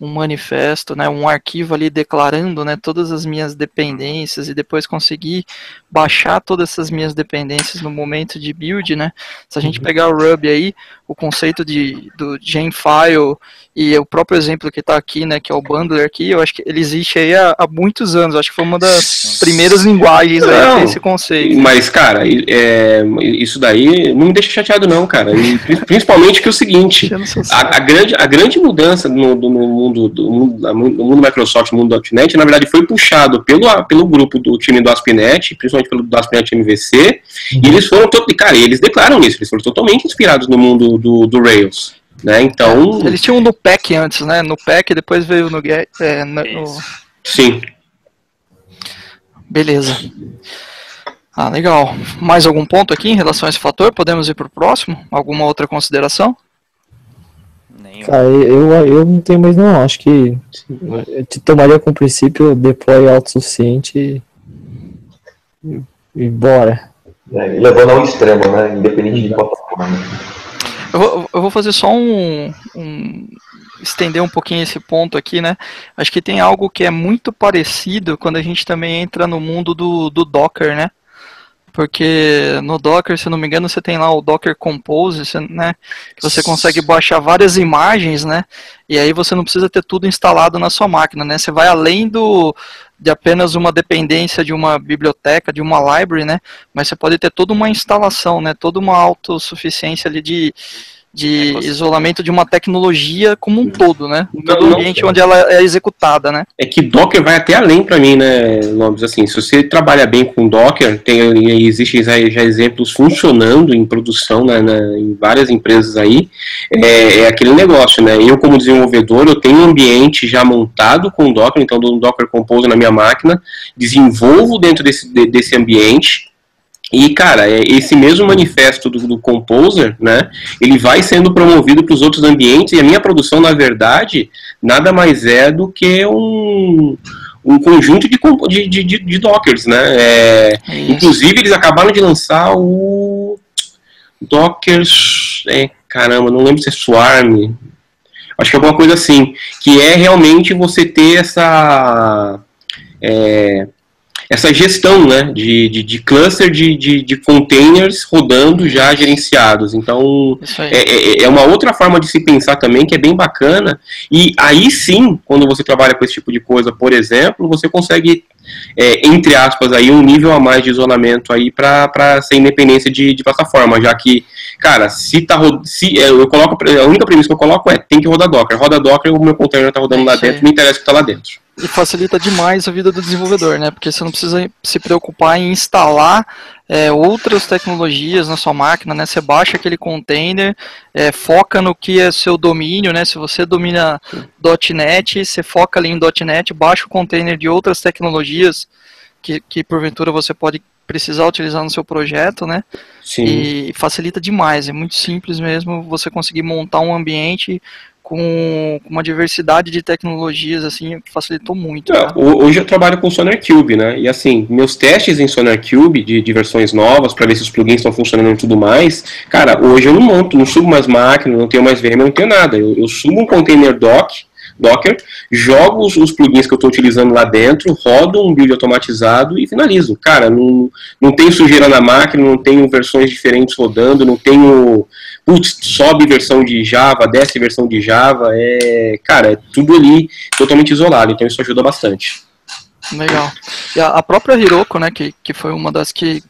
manifesto, né, um arquivo ali declarando, né, todas as minhas dependências e depois conseguir baixar todas essas minhas dependências no momento de build, né? Se a gente pegar o Ruby aí, o conceito do Genfile e o próprio exemplo que está aqui, né, que é o bundler aqui, eu acho que ele existe aí há muitos anos, acho que foi uma das primeiras linguagens aí que tem esse conceito. Mas, cara, isso daí não me deixa chateado não, cara, e, principalmente que é o seguinte, a grande mudança no mundo Microsoft, no mundo .NET, na verdade foi puxado pelo grupo do time do ASP.NET, principalmente pelo do ASP.NET MVC, e eles foram, eles declaram isso, eles foram totalmente inspirados no mundo do Rails, né, então... Eles tinham no PEC antes, né, no PEC, depois veio no... Sim. Beleza. Legal. Mais algum ponto aqui em relação a esse fator? Podemos ir para o próximo? Alguma outra consideração? Cara, eu não tenho mais não, acho que eu tomaria como princípio deploy autossuficiente e bora. Levando ao extremo, né? Independente de plataforma. Eu vou fazer só estender um pouquinho esse ponto aqui, né? Acho que tem algo que é muito parecido quando a gente também entra no mundo do Docker, né? Porque no Docker, se não me engano, você tem lá o Docker Compose, né, que você consegue baixar várias imagens, né, e aí você não precisa ter tudo instalado na sua máquina, né, você vai além de apenas uma dependência de uma biblioteca, de uma library, né, mas você pode ter toda uma instalação, né, toda uma autossuficiência ali de isolamento de uma tecnologia como um todo, né? Todo o ambiente onde ela é executada, né? É que Docker vai até além para mim, né, Lobos? Assim, se você trabalha bem com Docker, existem já exemplos funcionando em produção em várias empresas aí, é aquele negócio, né? Eu, como desenvolvedor, eu tenho um ambiente já montado com Docker, então dou um Docker Compose na minha máquina, desenvolvo dentro desse ambiente. E, cara, esse mesmo manifesto do Composer, né, ele vai sendo promovido para os outros ambientes, e a minha produção, na verdade, nada mais é do que um conjunto de Dockers, né, inclusive eles acabaram de lançar o Dockers, caramba, não lembro se é Swarm, acho que é alguma coisa assim, que é realmente você ter essa gestão, né, de cluster de containers rodando já gerenciados. Então, é uma outra forma de se pensar também, que é bem bacana. E aí sim, quando você trabalha com esse tipo de coisa, por exemplo, você consegue, entre aspas, aí, um nível a mais de isolamento aí para ser independência de plataforma, já que, cara, eu coloco, a única premissa que eu coloco tem que rodar Docker. Roda Docker, o meu container está rodando lá dentro, me interessa o que está lá dentro. E facilita demais a vida do desenvolvedor, né? Porque você não precisa se preocupar em instalar outras tecnologias na sua máquina, né? Você baixa aquele container, foca no que é seu domínio, né? Se você domina .NET, você foca ali em .NET, baixa o container de outras tecnologias que porventura você pode precisar utilizar no seu projeto, né? Sim. E facilita demais, é muito simples mesmo você conseguir montar um ambiente com uma diversidade de tecnologias, assim, facilitou muito. Hoje eu trabalho com SonarQube, né? E assim, meus testes em SonarQube de versões novas, para ver se os plugins estão funcionando e tudo mais, cara, hoje eu não monto, não subo mais máquina, não tenho mais VM, não tenho nada. Eu subo um container Docker, jogo os plugins que eu estou utilizando lá dentro, rodo um build automatizado e finalizo. Cara, não tenho sujeira na máquina, não tenho versões diferentes rodando, não tenho... sobe versão de Java, desce versão de Java, cara, é tudo ali totalmente isolado, então isso ajuda bastante. Legal. E a própria Heroku, né, que foi uma das que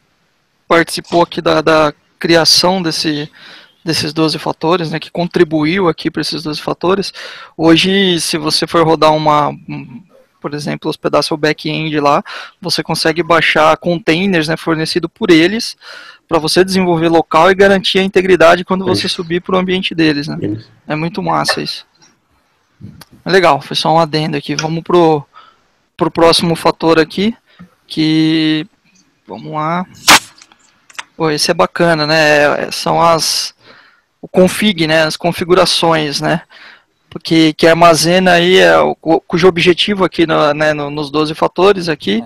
participou aqui da criação desses 12 fatores, né, que contribuiu aqui para esses 12 fatores. Hoje, se você for rodar por exemplo, hospedar seu back-end lá, você consegue baixar containers, né, fornecido por eles, para você desenvolver local e garantir a integridade quando você subir para o ambiente deles, né? É muito massa isso. Legal, foi só um adendo aqui. Vamos pro próximo fator aqui, vamos lá. Esse é bacana, né? São o config, né? As configurações, né? Que armazena aí, cujo objetivo aqui nos 12 fatores aqui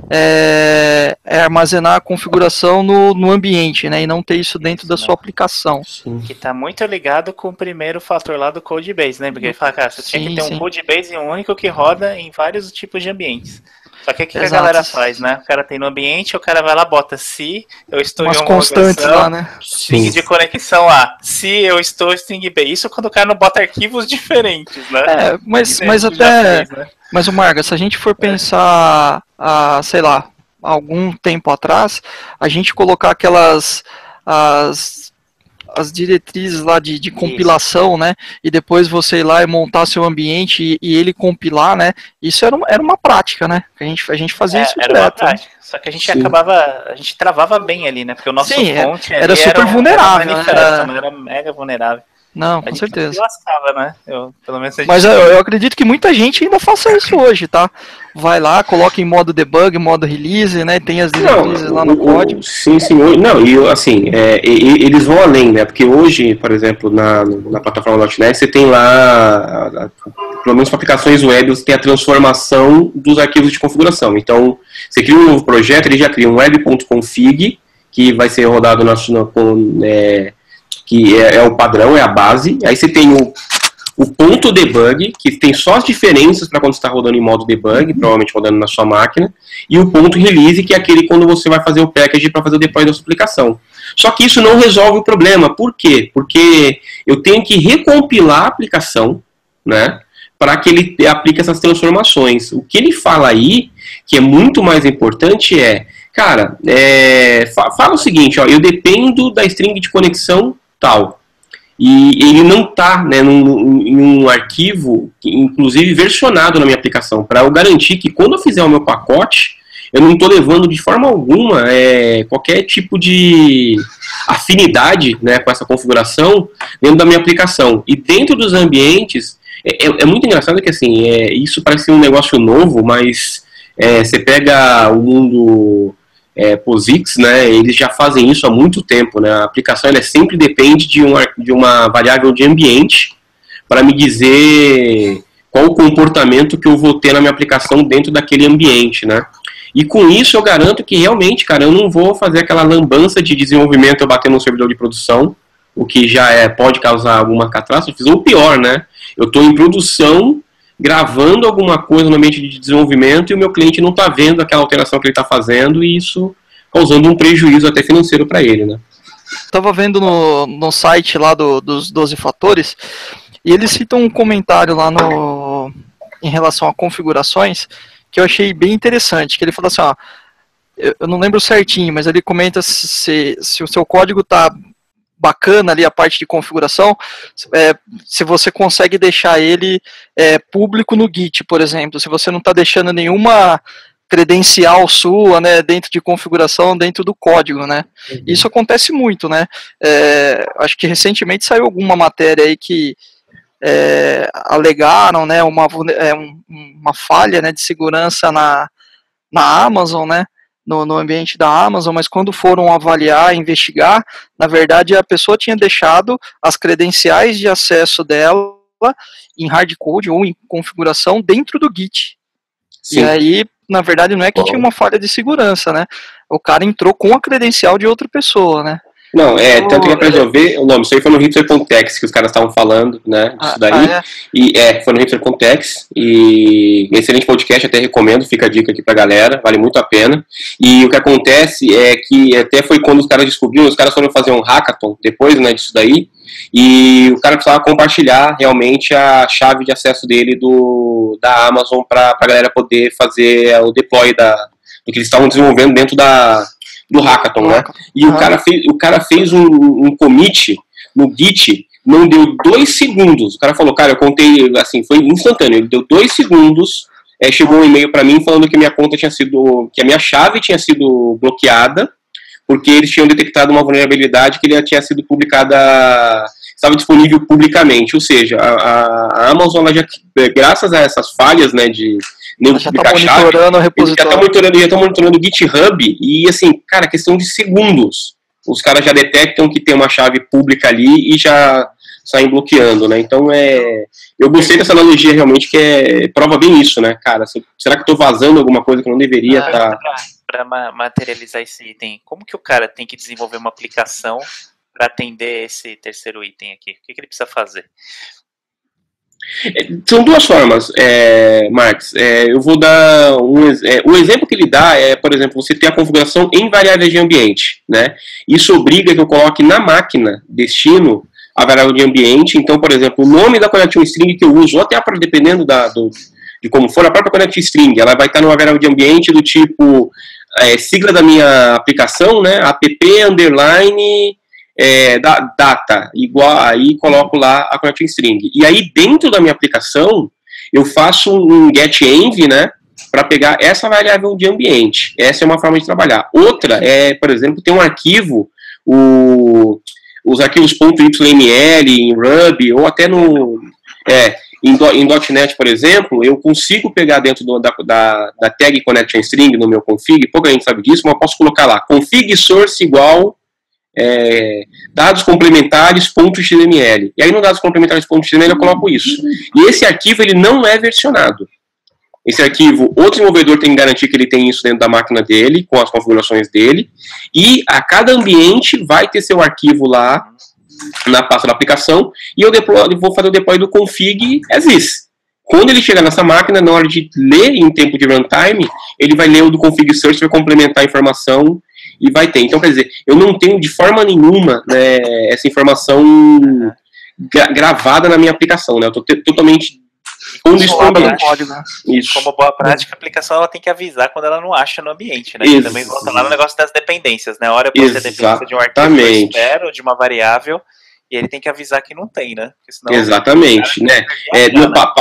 é armazenar a configuração no ambiente, né, e não ter isso dentro da sua aplicação. Sim. Que está muito ligado com o primeiro fator lá do Codebase, né? Porque ele fala, cara, você tinha que ter um Codebase único que roda em vários tipos de ambientes. Só que o que a galera faz, né? O cara tem no ambiente, o cara vai lá, bota se eu estou em uma constantes lá, né? String de conexão A. Se eu estou string B. Isso quando o cara não bota arquivos diferentes, né? Mas até... Fez, né? Mas, Marga, se a gente for pensar, sei lá, algum tempo atrás, a gente colocar aquelas... as diretrizes lá de compilação, né, e depois você ir lá e montar seu ambiente e ele compilar, né, isso era uma prática, né, a gente fazia isso direto. Era uma prática, né? Só que a gente a gente travava bem ali, né, porque o nosso fonte era super vulnerável, era mega vulnerável. Não, com certeza. Se lascava, né? Pelo menos Mas eu acredito que muita gente ainda faça isso hoje, tá? Vai lá, coloca em modo debug, modo release, né? Tem as diretrizes lá no código. Sim, senhor. Não, e assim, eles vão além, né? Porque hoje, por exemplo, na plataforma .NET, você tem lá, pelo menos para aplicações web, você tem a transformação dos arquivos de configuração. Então, você cria um novo projeto, ele já cria um web.config, que vai ser rodado que é o padrão, é a base. Aí você tem o ponto debug, que tem só as diferenças para quando você está rodando em modo debug, provavelmente rodando na sua máquina, e o ponto release, que é aquele quando você vai fazer o package para fazer o deploy da sua aplicação. Só que isso não resolve o problema. Por quê? Porque eu tenho que recompilar a aplicação, né, para que ele aplique essas transformações. O que ele fala aí, que é muito mais importante, cara, fala o seguinte, ó, eu dependo da string de conexão tal, e ele não está, né, em um arquivo, inclusive versionado na minha aplicação, para eu garantir que quando eu fizer o meu pacote, eu não estou levando de forma alguma qualquer tipo de afinidade, né, com essa configuração dentro da minha aplicação. E dentro dos ambientes, é muito engraçado que assim, isso parece um negócio novo, mas você pega o mundo... POSIX, né, eles já fazem isso há muito tempo, né, a aplicação sempre depende de uma variável de ambiente para me dizer qual o comportamento que eu vou ter na minha aplicação dentro daquele ambiente, né, e com isso eu garanto que realmente, cara, eu não vou fazer aquela lambança de desenvolvimento eu bater no servidor de produção, o que já pode causar alguma catástrofe, ou pior, né, eu estou em produção gravando alguma coisa no ambiente de desenvolvimento e o meu cliente não está vendo aquela alteração que ele está fazendo, e isso causando um prejuízo até financeiro para ele, né? Estava vendo no site lá dos 12 fatores, e eles citam um comentário lá em relação a configurações, que eu achei bem interessante, que ele fala assim, ó, eu não lembro certinho, mas ele comenta se o seu código está bacana ali, a parte de configuração, se você consegue deixar ele público no Git, por exemplo, se você não está deixando nenhuma credencial sua, né, dentro de configuração, dentro do código, né, isso acontece muito, né, acho que recentemente saiu alguma matéria aí que alegaram, né, uma falha, né, de segurança na Amazon, né, no ambiente da Amazon, mas quando foram avaliar, investigar, na verdade a pessoa tinha deixado as credenciais de acesso dela em hardcode ou em configuração dentro do Git. Sim. E aí, na verdade, não é que tinha uma falha de segurança, né? O cara entrou com a credencial de outra pessoa, né? Não, tanto que para resolver, o nome, isso aí foi no Hipster.tex que os caras estavam falando, né, disso daí, e foi no Hipster.tex, e excelente podcast, até recomendo, fica a dica aqui pra galera, vale muito a pena, e o que acontece é que até foi quando os caras descobriram, os caras foram fazer um hackathon depois, né, disso daí, e o cara precisava compartilhar realmente a chave de acesso dele da Amazon pra galera poder fazer o deploy do que eles estavam desenvolvendo dentro do hackathon, né? E o cara fez um commit no Git, não deu 2 segundos. O cara falou, cara, eu contei, assim, foi instantâneo. Ele deu 2 segundos, chegou um e-mail pra mim falando que que a minha chave tinha sido bloqueada, porque eles tinham detectado uma vulnerabilidade que ele tinha sido publicada, estava disponível publicamente. Ou seja, a Amazon, ela já, graças a essas falhas, né, de já está monitorando o repositório. Já está monitorando o GitHub, e assim, cara, questão de segundos. Os caras já detectam que tem uma chave pública ali e já saem bloqueando, né? Então eu gostei dessa analogia realmente, que prova bem isso, né, cara? Será que eu estou vazando alguma coisa que eu não deveria estar... Para materializar esse item, como que o cara tem que desenvolver uma aplicação para atender esse terceiro item aqui? O que ele precisa fazer? São 2 formas, Marx. Eu vou dar o exemplo que ele dá por exemplo, você ter a configuração em variáveis de ambiente, né? Isso obriga que eu coloque na máquina destino a variável de ambiente. Então, por exemplo, o nome da connection string que eu uso, ou até dependendo de como for, a própria connection string, ela vai estar numa variável de ambiente do tipo sigla da minha aplicação, né? app underline data, igual, aí coloco lá a connection string. E aí dentro da minha aplicação eu faço um getEnv, né, para pegar essa variável de ambiente. Essa é uma forma de trabalhar. Outra por exemplo, tem um arquivo, os arquivos .yml em Ruby, ou até em .NET, por exemplo, eu consigo pegar dentro da tag connection string no meu config, pouca gente sabe disso, mas eu posso colocar lá config source igual dados complementares.xml. E aí no dados complementares.xml eu coloco isso. E esse arquivo, ele não é versionado. Esse arquivo, o desenvolvedor tem que garantir que ele tem isso dentro da máquina dele, com as configurações dele, e a cada ambiente vai ter seu arquivo lá na pasta da aplicação, e eu vou fazer o deploy do config as is. Quando ele chegar nessa máquina, na hora de ler em tempo de runtime, ele vai ler o do config search, vai complementar a informação e vai ter. Então, quer dizer, eu não tenho de forma nenhuma, né, essa informação gravada na minha aplicação, né? Eu estou totalmente pondo isso no ambiente. Isso. Como boa prática, a aplicação ela tem que avisar quando ela não acha no ambiente, né? E também volta lá no negócio das dependências, né? A hora você dependência de um arquivo que eu espero, de uma variável, e ele tem que avisar que não tem, né? Senão, exatamente, né?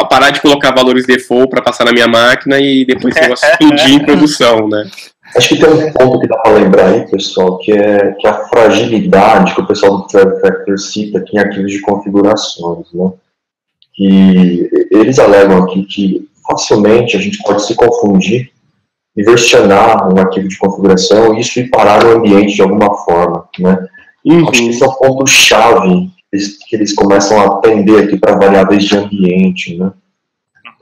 Parar de colocar valores default para passar na minha máquina e depois você vai explodir em produção, né? Acho que tem um ponto que dá para lembrar aí, pessoal, que é a fragilidade que o pessoal do Threat Factor cita aqui em arquivos de configurações, né? Que eles alegam aqui que facilmente a gente pode se confundir e versionar um arquivo de configuração e isso ir parar no ambiente de alguma forma, né? Acho que esse é o ponto-chave que eles começam a atender aqui para variáveis de ambiente, né?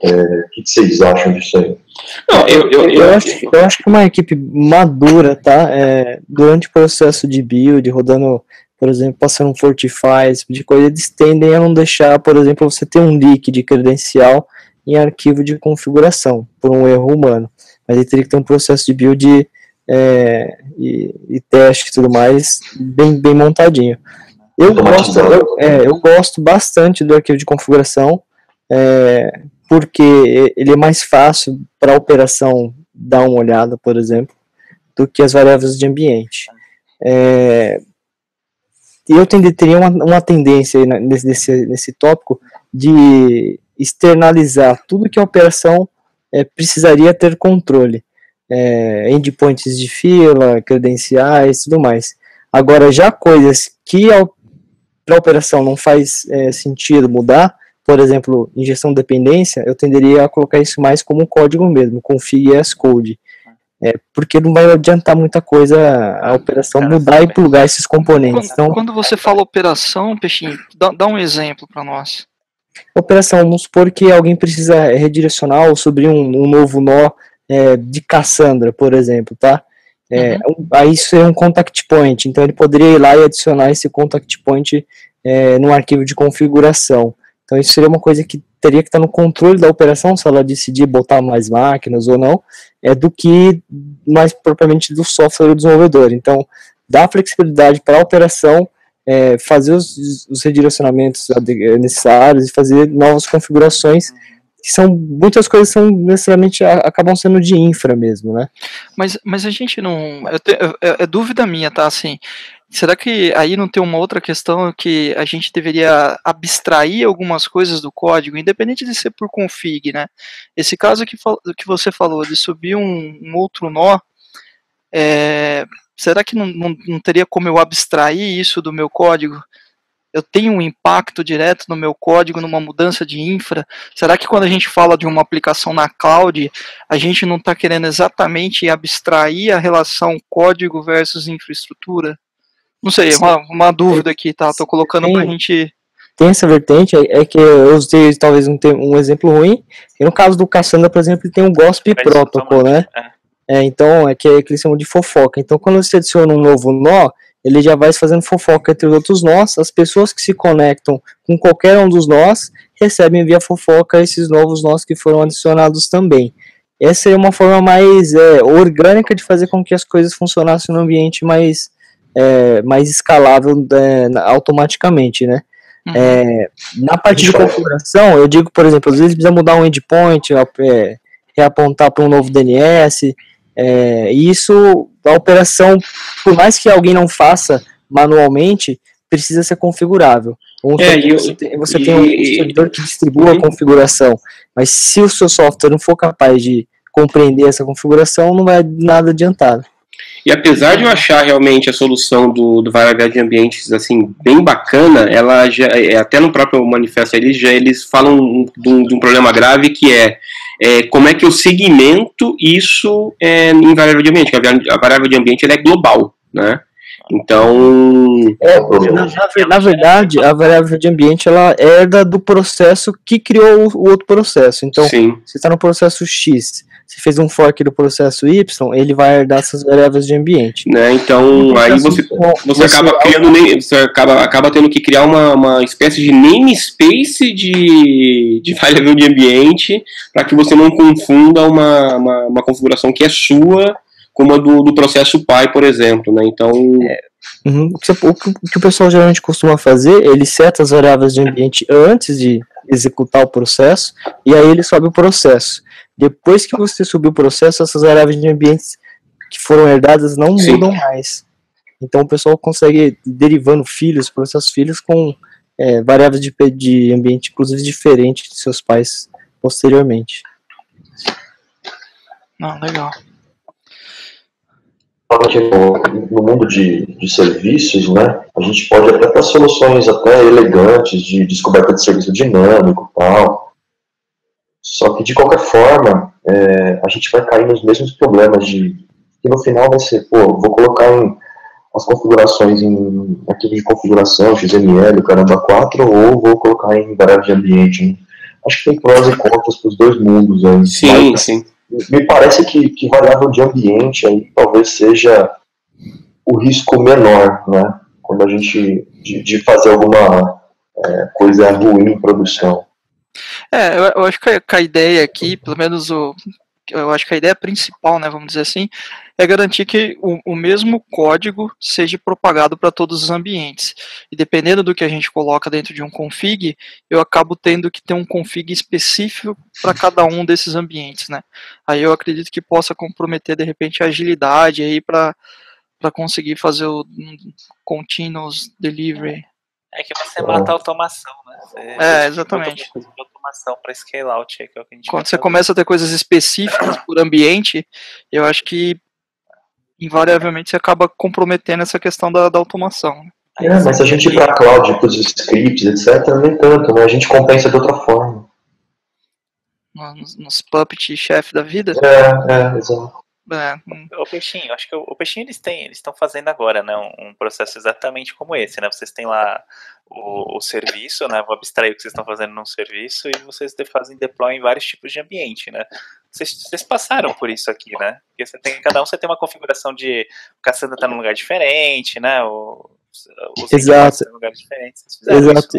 O que vocês acham disso aí? Não, eu acho que uma equipe madura, tá? Durante o processo de build, rodando, por exemplo, passando um Fortify, esse tipo de coisa, eles tendem a não deixar, por exemplo, você ter um leak de credencial em arquivo de configuração, por um erro humano. Mas ele teria que ter um processo de build e teste e tudo mais bem montadinho. Eu gosto bastante do arquivo de configuração, porque ele é mais fácil para a operação dar uma olhada, por exemplo, do que as variáveis de ambiente. Eu teria uma tendência aí nesse tópico de externalizar tudo que a operação precisaria ter controle. Endpoints de fila, credenciais, tudo mais. Agora, já coisas que para a operação não faz sentido mudar, por exemplo, injeção de dependência, eu tenderia a colocar isso mais como um código mesmo, config as code. Porque não vai adiantar muita coisa a operação mudar e plugar esses componentes. Quando você fala operação, Peixinho, dá um exemplo para nós. Operação, vamos supor que alguém precisa redirecionar ou subir um novo nó de Cassandra, por exemplo, tá? Aí isso é um contact point, então ele poderia ir lá e adicionar esse contact point no arquivo de configuração. Então isso seria uma coisa que teria que estar no controle da operação, se ela decidir botar mais máquinas ou não, do que mais propriamente do software do desenvolvedor. Então dá flexibilidade para a operação fazer os redirecionamentos necessários e fazer novas configurações, que muitas coisas são necessariamente acabam sendo de infra mesmo, né? Mas a gente não... É dúvida minha, tá? Assim, será que aí não tem uma outra questão que a gente deveria abstrair algumas coisas do código, independente de ser por config, né? Esse caso que você falou, de subir um outro nó, será que não teria como eu abstrair isso do meu código? Eu tenho um impacto direto no meu código, numa mudança de infra? Será que quando a gente fala de uma aplicação na cloud, a gente não está querendo exatamente abstrair a relação código versus infraestrutura? Não sei, é uma dúvida aqui, tá? Estou colocando para a gente... Tem essa vertente, que eu usei talvez um exemplo ruim, e no caso do Cassandra, por exemplo, ele tem um Gossip Protocol, né? Então, que eles chamam de fofoca. Então, quando você adiciona um novo nó, ele já vai fazendo fofoca entre os outros nós. As pessoas que se conectam com qualquer um dos nós recebem via fofoca esses novos nós que foram adicionados também. Essa é uma forma mais orgânica de fazer com que as coisas funcionassem no ambiente mais escalável automaticamente, né? Na parte de configuração, eu digo, por exemplo, às vezes precisa mudar um endpoint, reapontar para um novo DNS, e isso, a operação, por mais que alguém não faça manualmente, precisa ser configurável. Você tem um servidor que distribui a configuração, mas se o seu software não for capaz de compreender essa configuração, não vai nada adiantar. E apesar de eu achar realmente a solução do variável de ambientes assim, bem bacana, ela já, até no próprio manifesto eles falam de um problema grave que como é que eu segmento isso em variável de ambiente, que a variável de ambiente ela é global, né? Então... na verdade, a variável de ambiente ela herda do processo que criou o outro processo. Então, sim, você está no processo X, você fez um fork do processo Y, ele vai herdar essas variáveis de ambiente. Né? Então, aí você acaba tendo que criar uma espécie de namespace de variável de ambiente para que você não confunda uma configuração que é sua como a do processo pai, por exemplo, né? Então... O que o pessoal geralmente costuma fazer, ele seta as variáveis de ambiente antes de executar o processo, e aí ele sobe o processo. Depois que você subiu o processo, essas variáveis de ambiente que foram herdadas não mudam mais. Então o pessoal consegue derivando processos filhos com variáveis de ambiente, inclusive diferentes de seus pais posteriormente. Não, legal. No mundo de serviços, né, a gente pode até ter soluções até elegantes de descoberta de serviço dinâmico e tal. Só que, de qualquer forma, a gente vai cair nos mesmos problemas que no final vai ser, vou colocar as configurações em arquivo de configuração, XML, o caramba 4, ou vou colocar em variável de ambiente. Né? Acho que tem prós e contras para os dois mundos aí. Sim, sim. Me parece que variável de ambiente aí talvez seja o risco menor, né? Quando a gente de fazer alguma coisa ruim em produção. Eu acho que a ideia aqui, pelo menos eu acho que a ideia principal, né, vamos dizer assim, é garantir que o mesmo código seja propagado para todos os ambientes. E dependendo do que a gente coloca dentro de um config, eu acabo tendo que ter um config específico para cada um desses ambientes, né? Aí eu acredito que possa comprometer de repente a agilidade aí para conseguir fazer o continuous delivery. É que você mata a automação, né? Você Exatamente. Automação para scale out, que é o que a gente Quando você começa a ter coisas específicas por ambiente, eu acho que invariavelmente você acaba comprometendo essa questão da automação. Mas se a gente ir para a cloud, para os scripts, etc., nem tanto, né? A gente compensa de outra forma. Nos Puppet chefe da vida? Exato. O Peixinho, acho que o Peixinho eles estão fazendo agora, né, um processo exatamente como esse, né, vocês têm lá o serviço, né, vou abstrair o que vocês estão fazendo num serviço e vocês fazem deploy em vários tipos de ambiente, né, vocês passaram por isso aqui, né, porque cada um você tem uma configuração de o Cassandra tá num lugar diferente, né, Exato. em lugares diferentes. Exato.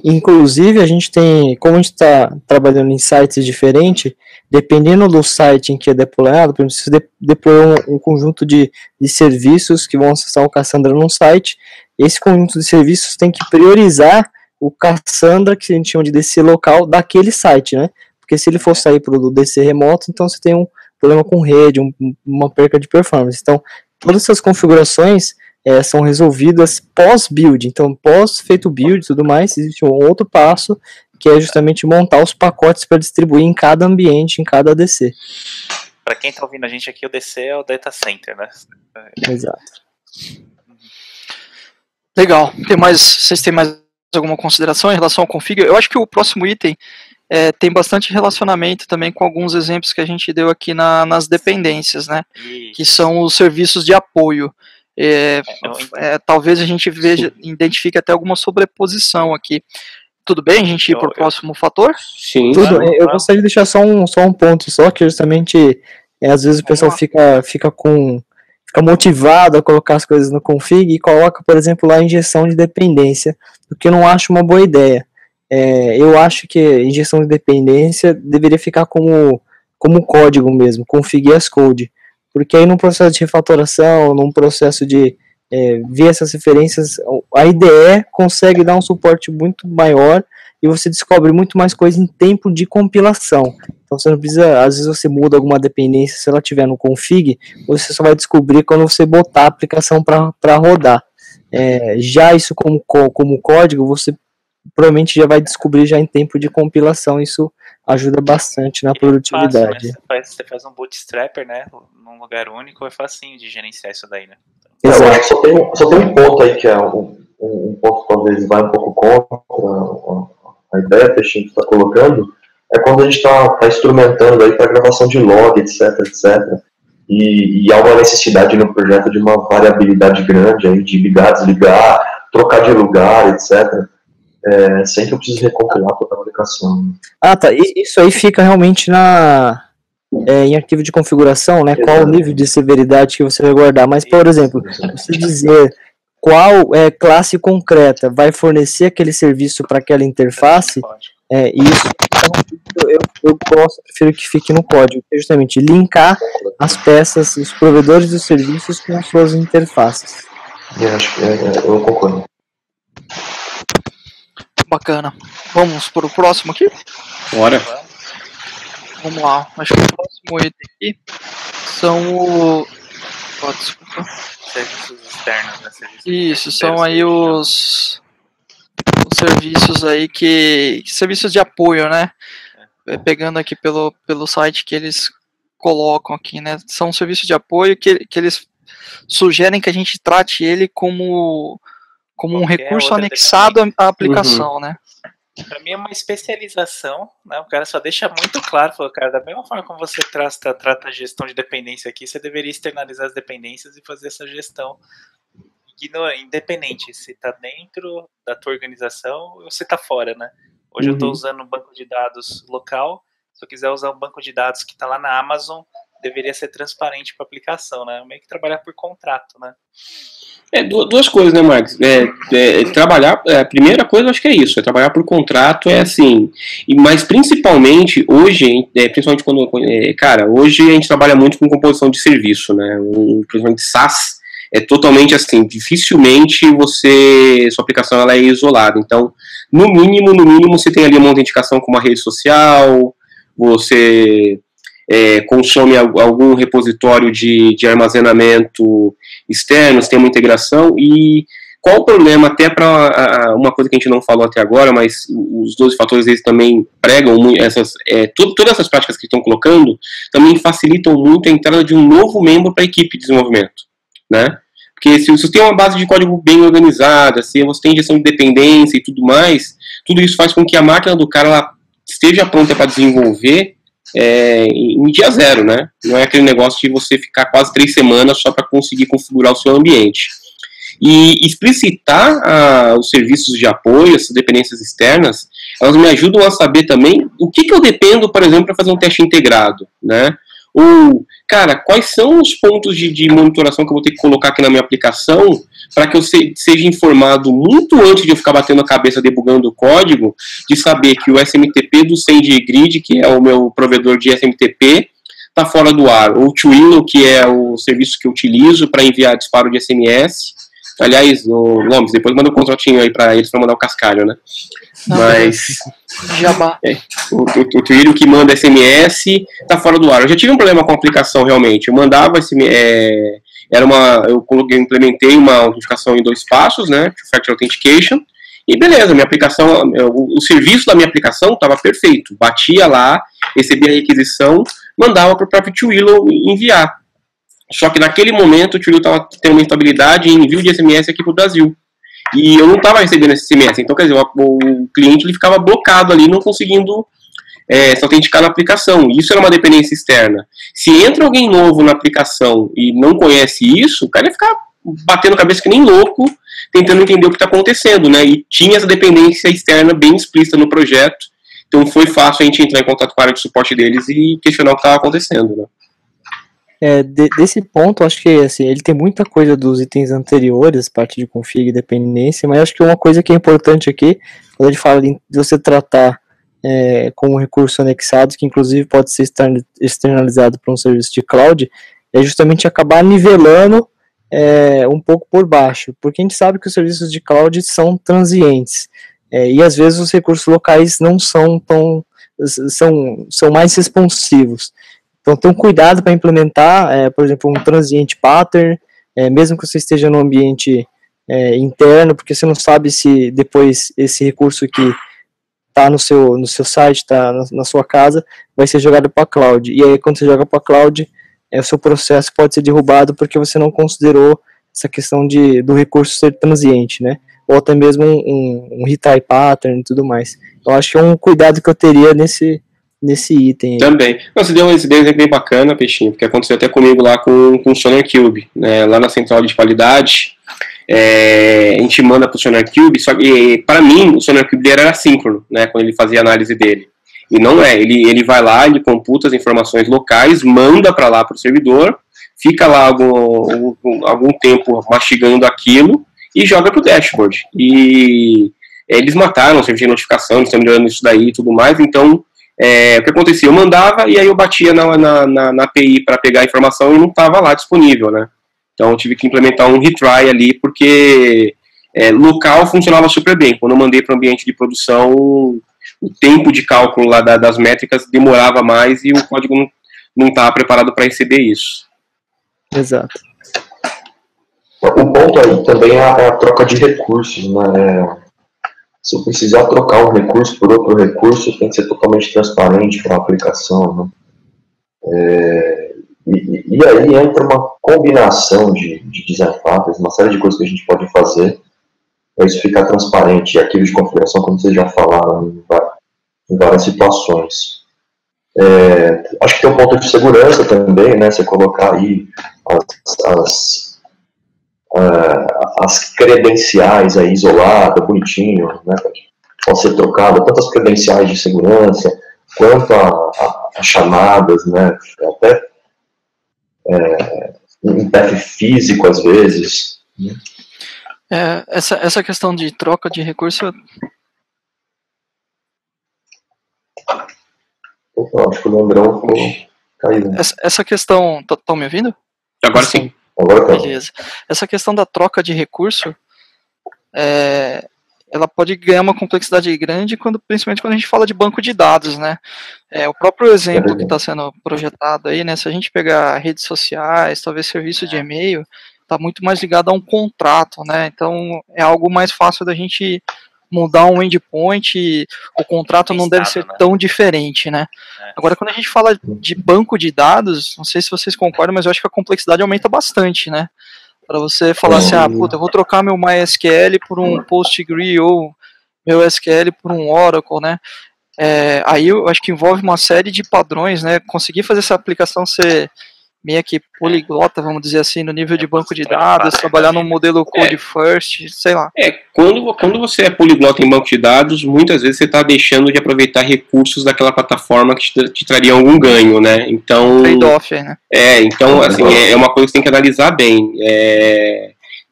Inclusive, a gente tem, como a gente está trabalhando em sites diferentes, dependendo do site em que é deployado, por exemplo, se você deployou um conjunto de serviços que vão acessar o Cassandra num site, esse conjunto de serviços tem que priorizar o Cassandra, que a gente chama de DC local, daquele site, né? Porque se ele for sair para o DC remoto, então você tem um problema com rede, uma perca de performance. Então, todas essas configurações são resolvidas pós-build. Então, pós-feito o build e tudo mais, existe um outro passo, que é justamente montar os pacotes para distribuir em cada ambiente, em cada DC. Para quem está ouvindo a gente aqui, o DC é o data center, né? Exato. Legal. Vocês têm mais alguma consideração em relação ao config? Eu acho que o próximo item tem bastante relacionamento também com alguns exemplos que a gente deu aqui nas dependências, né? Isso. Que são os serviços de apoio. Talvez a gente identifique até alguma sobreposição aqui. Tudo bem a gente ir para o próximo fator? Sim. Tudo. Eu gostaria de deixar só um ponto só, que justamente às vezes o pessoal fica motivado a colocar as coisas no config e coloca, por exemplo, lá a injeção de dependência, o que eu não acho uma boa ideia. Eu acho que a injeção de dependência deveria ficar como código mesmo, config as code. Porque aí num processo de refatoração, num processo de ver essas referências, a IDE consegue dar um suporte muito maior e você descobre muito mais coisa em tempo de compilação. Então você não precisa, às vezes você muda alguma dependência, se ela tiver no config, você só vai descobrir quando você botar a aplicação para rodar. Já isso como código, você provavelmente já vai descobrir já em tempo de compilação, isso ajuda bastante na produtividade. É fácil, né? Você faz um bootstrapper, né, num lugar único, é facinho de gerenciar isso daí, né? Eu acho que só tem um ponto aí que é um ponto que talvez vai um pouco contra a ideia, Peixinho, que está colocando, é quando a gente está instrumentando aí para gravação de log, etc. E há uma necessidade no projeto de uma variabilidade grande aí, de ligar, desligar, trocar de lugar, etc. Sem que eu precise recompilar toda a aplicação. Tá. Isso aí fica realmente em arquivo de configuração, né? Qual o nível de severidade que você vai guardar. Mas, por exemplo, você dizer qual classe concreta vai fornecer aquele serviço para aquela interface, isso eu prefiro que fique no código, que é justamente linkar as peças, os provedores dos serviços com as suas interfaces. Eu concordo. Bacana. Vamos para o próximo aqui? Bora. Vamos lá. Acho que o próximo item aqui são desculpa. Serviços externos, né? Isso, são aí os serviços aí serviços de apoio, né? Pegando aqui pelo site que eles colocam aqui, né? São serviços de apoio que eles sugerem que a gente trate ele como um recurso anexado à aplicação, né? Para mim é uma especialização, né? O cara só deixa muito claro, falou, cara, da mesma forma como você trata a gestão de dependência aqui, você deveria externalizar as dependências e fazer essa gestão independente, se está dentro da tua organização ou se está fora, né? Hoje eu estou usando um banco de dados local, se eu quiser usar um banco de dados que está lá na Amazon, deveria ser transparente para a aplicação, né? Meio que trabalhar por contrato, né? Duas coisas, né, Marcos? Trabalhar, a primeira coisa eu acho que é isso, trabalhar por contrato é assim, mas principalmente hoje, principalmente quando, cara, hoje a gente trabalha muito com composição de serviço, né, principalmente SaaS, é totalmente assim, dificilmente sua aplicação ela é isolada, então, no mínimo, você tem ali uma autenticação com uma rede social, você consome algum repositório de armazenamento externos, tem uma integração, e qual o problema, até para uma coisa que a gente não falou até agora, mas os 12 fatores eles também pregam todas essas práticas que estão colocando, também facilitam muito a entrada de um novo membro para a equipe de desenvolvimento, né? Porque se você tem uma base de código bem organizada, se você tem gestão de dependência e tudo mais, tudo isso faz com que a máquina do cara ela esteja pronta para desenvolver em dia zero, né? Não é aquele negócio de você ficar quase 3 semanas só para conseguir configurar o seu ambiente. E explicitar os serviços de apoio, essas dependências externas, elas me ajudam a saber também o que eu dependo, por exemplo, para fazer um teste integrado, né? Ou, cara, quais são os pontos de monitoração que eu vou ter que colocar aqui na minha aplicação para que eu seja informado muito antes de eu ficar batendo a cabeça debugando o código, de saber que o SMTP do SendGrid, que é o meu provedor de SMTP, está fora do ar. Ou o Twilio, que é o serviço que eu utilizo para enviar disparo de SMS. Aliás, o Gomes, depois manda um contratinho aí para eles para mandar o cascalho, né? Mas Jabá. O Twilio que manda SMS tá fora do ar. Eu já tive um problema com a aplicação realmente. Eu mandava eu implementei uma autenticação em 2 passos, né? Two-Factor Authentication. E beleza, minha aplicação, o serviço da minha aplicação estava perfeito. Batia lá, recebia a requisição, mandava para o próprio Twilio enviar. Só que naquele momento o Twilio estava tendo uma instabilidade em envio de SMS aqui para o Brasil. E eu não estava recebendo esse SMS. Então, quer dizer, o cliente ele ficava blocado ali, não conseguindo se autenticar na aplicação. Isso era uma dependência externa. Se entra alguém novo na aplicação e não conhece isso, o cara ia ficar batendo a cabeça que nem louco, tentando entender o que está acontecendo, né? E tinha essa dependência externa bem explícita no projeto. Então, foi fácil a gente entrar em contato com a área de suporte deles e questionar o que estava acontecendo, né? Desse ponto, acho que assim, ele tem muita coisa dos itens anteriores, parte de config e dependência, mas acho que uma coisa que é importante aqui, quando ele fala de você tratar como recurso anexado, que inclusive pode ser externalizado para um serviço de cloud, é justamente acabar nivelando um pouco por baixo, porque a gente sabe que os serviços de cloud são transientes, e às vezes os recursos locais não são tão, são mais responsivos. Então, tem um cuidado para implementar, por exemplo, um transient pattern, mesmo que você esteja no ambiente interno, porque você não sabe se depois esse recurso que está no seu site, está na sua casa, vai ser jogado para a cloud. E aí, quando você joga para a cloud, o seu processo pode ser derrubado porque você não considerou essa questão do recurso ser transiente, né? Ou até mesmo um retry pattern e tudo mais. Eu acho que é um cuidado que eu teria nesse item aí. Também. Você deu um exemplo bem bacana, Peixinho, porque aconteceu até comigo lá com o SonarQube, né? Lá na central de qualidade, a gente manda para o SonarQube, só que para mim o SonarQube era assíncrono, né? Quando ele fazia a análise dele. E não é, ele vai lá, ele computa as informações locais, manda para lá para o servidor, fica lá algum tempo mastigando aquilo e joga para o dashboard. E eles mataram o serviço de notificação, eles estão melhorando isso daí e tudo mais, então o que acontecia? Eu mandava e aí eu batia na API para pegar a informação e não estava lá disponível, né? Então eu tive que implementar um retry ali, porque local funcionava super bem. Quando eu mandei para o ambiente de produção, o tempo de cálculo lá das métricas demorava mais e o código não estava preparado para receber isso. Exato. O ponto aí também é a troca de recursos, né? Se eu precisar trocar um recurso por outro recurso, tem que ser totalmente transparente para a aplicação, né? E aí entra uma combinação de design patterns, uma série de coisas que a gente pode fazer para isso ficar transparente. E arquivo de configuração, como vocês já falaram, em várias situações. Acho que tem um ponto de segurança também, né? Você colocar aí as credenciais aí isoladas, bonitinho, né? Pode ser trocado, tanto as credenciais de segurança, quanto as chamadas, né? Até em path físico às vezes. Essa questão de troca de recurso. Opa, acho que o Leandrão caiu. Essa questão. Estão me ouvindo? Agora sim. Agora tá. Beleza. Essa questão da troca de recurso, ela pode ganhar uma complexidade grande, principalmente quando a gente fala de banco de dados, né? O próprio exemplo que está sendo projetado aí, né? Se a gente pegar redes sociais, talvez serviço de e-mail, está muito mais ligado a um contrato, né? Então é algo mais fácil da gente mudar um endpoint e o contrato não deve ser tão diferente, né? Agora, quando a gente fala de banco de dados, não sei se vocês concordam, mas eu acho que a complexidade aumenta bastante, né? Para você falar assim, eu vou trocar meu MySQL por um PostgreSQL ou meu SQL por um Oracle, né? Aí eu acho que envolve uma série de padrões, né? Conseguir fazer essa aplicação ser meio que poliglota, vamos dizer assim, no nível de banco de dados, trabalhar num modelo code first, sei lá. Quando você é poliglota em banco de dados, muitas vezes você está deixando de aproveitar recursos daquela plataforma que te traria algum ganho, né? Então, trade-off aí, né? Então, assim, é uma coisa que tem que analisar bem.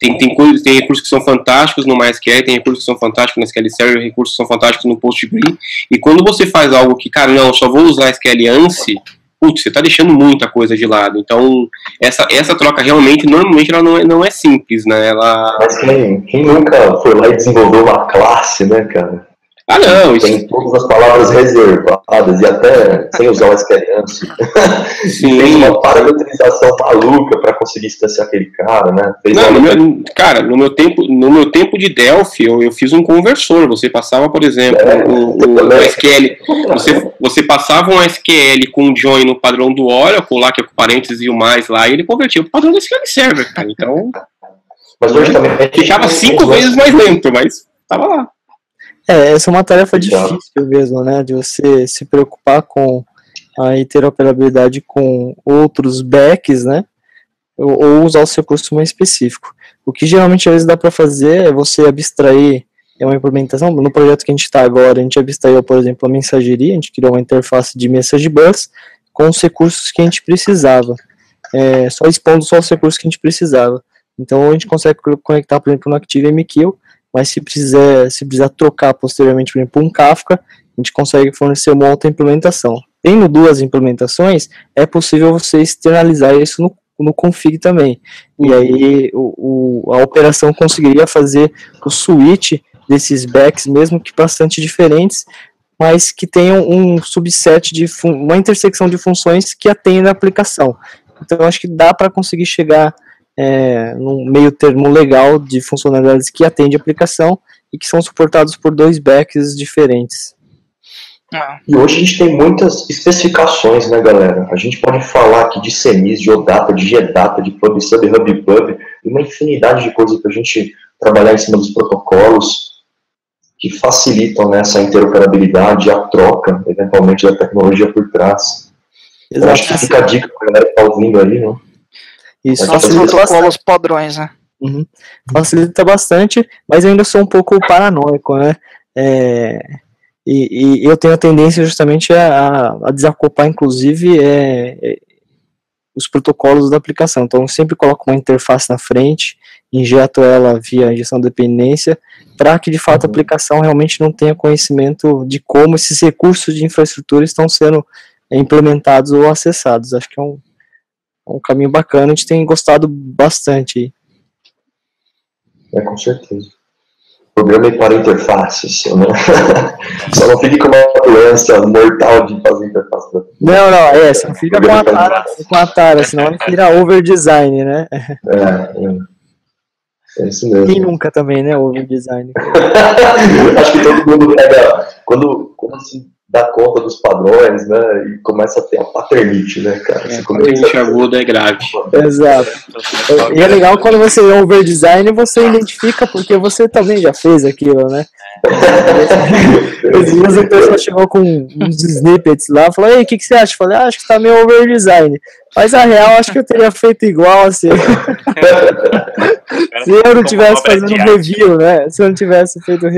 Tem recursos que são fantásticos no MySQL, tem recursos que são fantásticos no SQL Server, recursos que são fantásticos no PostgreSQL, e quando você faz algo que, cara, não, só vou usar SQL ANSI, você está deixando muita coisa de lado. Então, essa troca realmente, normalmente, ela não é simples, né? Mas quem nunca foi lá e desenvolveu uma classe, né, cara? Não, tem todas as palavras reservadas e até sem usar o SQL ANSI. Tem uma parametrização maluca para conseguir instanciar aquele cara, né? No meu tempo de Delphi, eu fiz um conversor. Você passava, por exemplo, o SQL. Você passava um SQL com um join no padrão do Oracle, lá, que é com parênteses e o mais lá, e ele convertia o padrão do SQL Server, cara. Então. Mas hoje também. Ficava 5 vezes mais lento, mas tava lá. Essa é uma tarefa difícil mesmo, né? De você se preocupar com a interoperabilidade com outros backs, né? Ou usar os recursos mais específicos. O que geralmente às vezes dá para fazer é você abstrair uma implementação. No projeto que a gente está agora, a gente abstraiu, por exemplo, a mensageria, a gente criou uma interface de message bus com os recursos que a gente precisava. Só expondo só os recursos que a gente precisava. Então a gente consegue conectar, por exemplo, no ActiveMQ, mas se precisar trocar posteriormente, por exemplo, um Kafka, a gente consegue fornecer uma outra implementação. Tendo 2 implementações, é possível você externalizar isso no config também. E aí a operação conseguiria fazer o switch desses backs, mesmo que bastante diferentes, mas que tenham um subset uma intersecção de funções que atendem a aplicação. Então eu acho que dá para conseguir chegar num meio termo legal de funcionalidades que atende a aplicação e que são suportados por 2 backs diferentes. E hoje a gente tem muitas especificações, né, galera? A gente pode falar aqui de CMIS, de OData, de GData, de PubSub, HubPub, e uma infinidade de coisas para a gente trabalhar em cima dos protocolos que facilitam, né, essa interoperabilidade e a troca, eventualmente, da tecnologia por trás. Eu acho que fica a dica para a galera que está ouvindo aí, né? Isso facilita protocolos padrões, né? Facilita bastante, mas eu ainda sou um pouco paranoico, né? E eu tenho a tendência justamente a desacoplar, inclusive, os protocolos da aplicação. Então, eu sempre coloco uma interface na frente, injeto ela via injeção de dependência, para que, de fato, a aplicação realmente não tenha conhecimento de como esses recursos de infraestrutura estão sendo implementados ou acessados. Acho que é um caminho bacana, a gente tem gostado bastante. Com certeza. Programa para interfaces, né? Só não fique com uma doença mortal de fazer interface. Não, você não fica com a tara, senão vira over-design, né? É isso mesmo. Quem nunca também, né, over-design? Acho que todo mundo pega, quando se dá conta dos padrões, né, e começa a ter a paternite, né, cara? Paternite aguda é grave. Exato. E é legal quando você é over-design, você identifica porque você também já fez aquilo, né? Esses dias a pessoa chegou com uns snippets lá e falou: ei, o que você acha? Eu falei: acho que tá meio over-design. Mas a real, acho que eu teria feito igual, assim. Se eu não tivesse fazendo um review, né? Se eu não tivesse feito o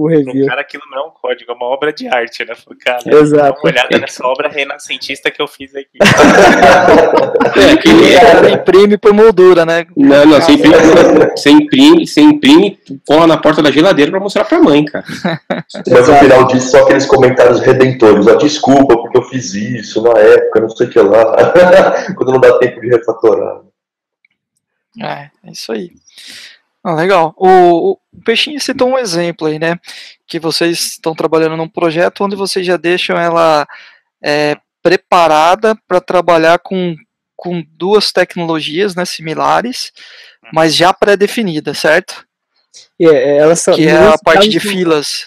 review. O cara, aquilo não é um código, é uma obra de arte, né? cara. Exato. Dá uma olhada nessa obra renascentista que eu fiz aqui. Que imprime por moldura, né? Não, você imprime, cola na porta da geladeira pra mostrar pra mãe, cara. Mas no final disso, só aqueles comentários redentores. Ó, desculpa, porque eu fiz isso na época, não sei o que lá. Quando não dá tempo de refatorar. É isso aí. Legal. O Peixinho citou um exemplo aí, né? Que vocês estão trabalhando num projeto onde vocês já deixam ela preparada para trabalhar com duas tecnologias, né, similares, mas já pré-definidas, certo? Elas são, que é a parte de filas.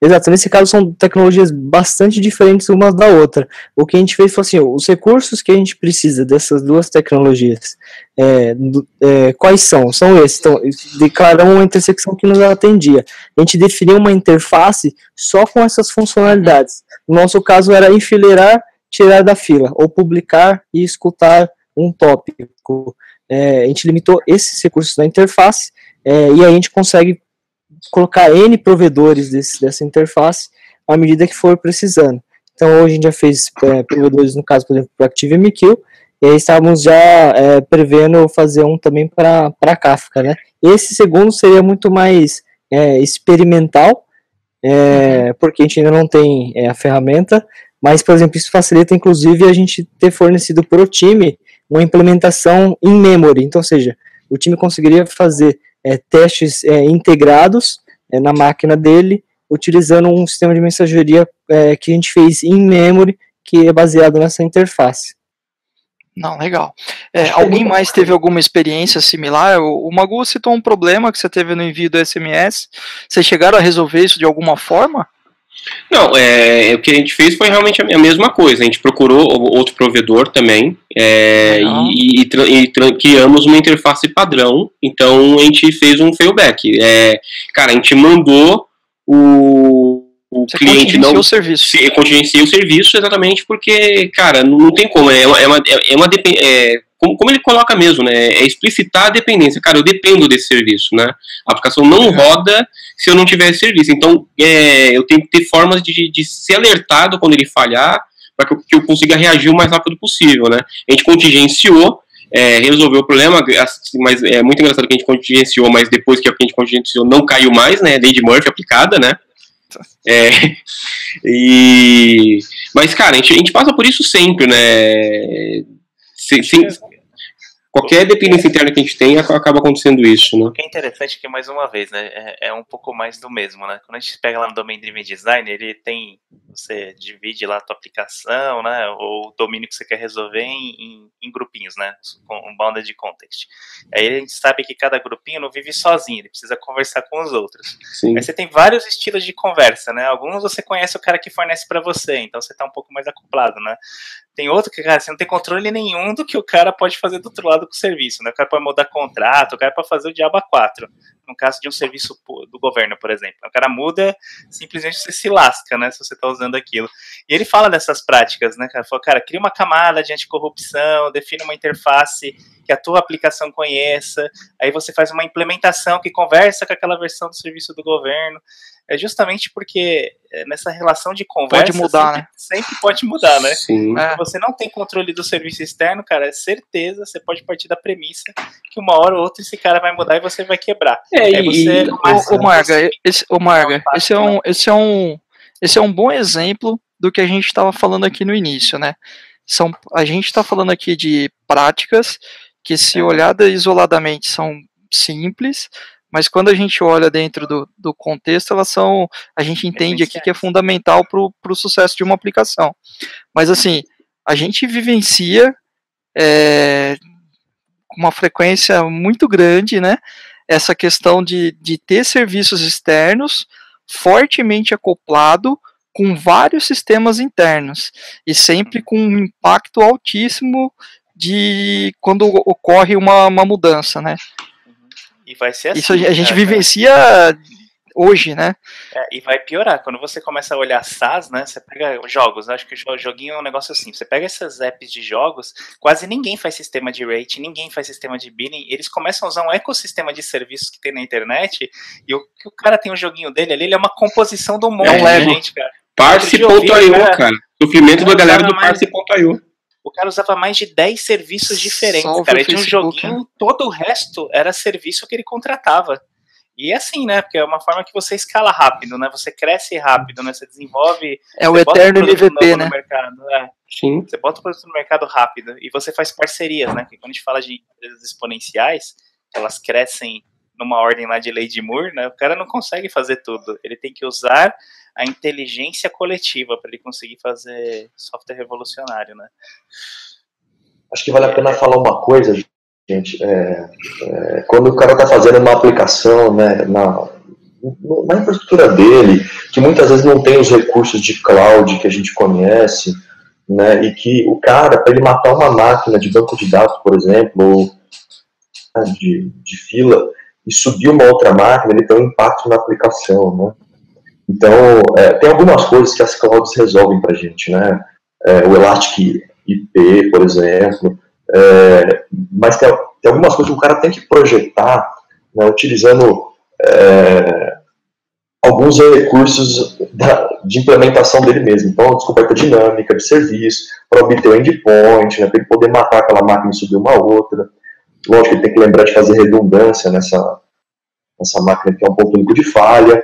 Exato, nesse caso são tecnologias bastante diferentes uma da outra. O que a gente fez foi assim, os recursos que a gente precisa dessas duas tecnologias, quais são? São esses. Então, declaramos uma intersecção que nos atendia. A gente definiu uma interface só com essas funcionalidades. No nosso caso era enfileirar, tirar da fila, ou publicar e escutar um tópico. A gente limitou esses recursos da interface, e a gente consegue colocar N provedores dessa interface à medida que for precisando. Então, hoje a gente já fez provedores, no caso, por exemplo, para ActiveMQ, e aí estávamos já prevendo fazer um também para Kafka, né? Esse segundo seria muito mais experimental, porque a gente ainda não tem a ferramenta, mas, por exemplo, isso facilita, inclusive, a gente ter fornecido para o time uma implementação in memory, então, ou seja, o time conseguiria fazer testes integrados na máquina dele, utilizando um sistema de mensageria que a gente fez in memory, que é baseado nessa interface. Não, legal. Alguém mais teve alguma experiência similar? O Magu citou um problema que você teve no envio do SMS. Vocês chegaram a resolver isso de alguma forma? Não, o que a gente fez foi realmente a mesma coisa. A gente procurou outro provedor também e criamos uma interface padrão. Então a gente fez um failback. Cara, a gente mandou o cliente não o serviço. Contingencia o serviço exatamente porque, cara, não tem como. Como ele coloca mesmo, né? É explicitar a dependência. Cara, eu dependo desse serviço, né? A aplicação não roda se eu não tiver esse serviço. Então, eu tenho que ter formas de ser alertado quando ele falhar, para que eu consiga reagir o mais rápido possível, né? A gente contingenciou, resolveu o problema, mas é muito engraçado que a gente contingenciou, mas depois que a gente contingenciou não caiu mais, né? Lei de Murphy aplicada, né? Mas, cara, a gente passa por isso sempre, né? Qualquer dependência interna que a gente tem, acaba acontecendo isso, né? O que é interessante é que, mais uma vez, né, é um pouco mais do mesmo, né? Quando a gente pega lá no Domain Driven Design, ele tem, você divide lá a tua aplicação, né, ou o domínio que você quer resolver em grupinhos, né, com um bounded context. Aí a gente sabe que cada grupinho não vive sozinho, ele precisa conversar com os outros. Sim. Aí você tem vários estilos de conversa, né? Alguns você conhece o cara que fornece para você, então você tá um pouco mais acoplado, né? Tem outro que, cara, você não tem controle nenhum do que o cara pode fazer do outro lado com o serviço, né? O cara pode mudar contrato, o cara pode fazer o diabo a 4. No caso de um serviço do governo, por exemplo. O cara muda, simplesmente você se lasca, né? Se você tá usando aquilo. E ele fala dessas práticas, né? Cara, fala, cara, cria uma camada de anticorrupção, define uma interface que a tua aplicação conheça, aí você faz uma implementação que conversa com aquela versão do serviço do governo. É justamente porque nessa relação de conversa pode mudar, sempre pode mudar, né? Sim. Se você não tem controle do serviço externo, cara, é certeza, você pode partir da premissa que uma hora ou outra esse cara vai mudar e você vai quebrar. Marga, esse é um bom exemplo do que a gente estava falando aqui no início, né? A gente está falando aqui de práticas que, se olhada isoladamente, são simples, mas quando a gente olha dentro do contexto, a gente entende aqui que é fundamental para o sucesso de uma aplicação. Mas assim, a gente vivencia com uma frequência muito grande, né, essa questão de ter serviços externos fortemente acoplado com vários sistemas internos, e sempre com um impacto altíssimo de quando ocorre uma mudança, né? E vai ser assim. Isso a gente vivencia hoje, né? E vai piorar. Quando você começa a olhar SaaS, né? Você pega jogos, acho que o joguinho é um negócio assim. Você pega essas apps de jogos, quase ninguém faz sistema de rate, ninguém faz sistema de billing. Eles começam a usar um ecossistema de serviços que tem na internet, e o cara tem um joguinho dele ali, ele é uma composição do monte de gente, cara. Parse.io, cara. Sofrimento da galera do Parse.io. O cara usava mais de 10 serviços diferentes, cara. Ele tinha um joguinho, todo o resto era serviço que ele contratava. E assim, né? Porque é uma forma que você escala rápido, né? Você cresce rápido, né? Você desenvolve... É o eterno MVP, né? No mercado, Sim. Você bota o produto no mercado rápido e você faz parcerias, né? Porque quando a gente fala de empresas exponenciais, elas crescem numa ordem lá de lei de Moore, né? O cara não consegue fazer tudo. Ele tem que usar a inteligência coletiva para ele conseguir fazer software revolucionário, né? Acho que vale a pena falar uma coisa, gente. Quando o cara está fazendo uma aplicação, né, na infraestrutura dele, que muitas vezes não tem os recursos de cloud que a gente conhece, né, e que o cara, para ele matar uma máquina de banco de dados, por exemplo, ou de fila, e subir uma outra máquina, ele tem um impacto na aplicação, né? Então, tem algumas coisas que as clouds resolvem para a gente, né? O Elastic IP, por exemplo, mas tem algumas coisas que o cara tem que projetar, né, utilizando alguns recursos de implementação dele mesmo. Então, descoberta dinâmica de serviço, para obter o endpoint, né, para ele poder matar aquela máquina e subir uma outra. Lógico, ele tem que lembrar de fazer redundância nessa máquina que é um ponto único de falha.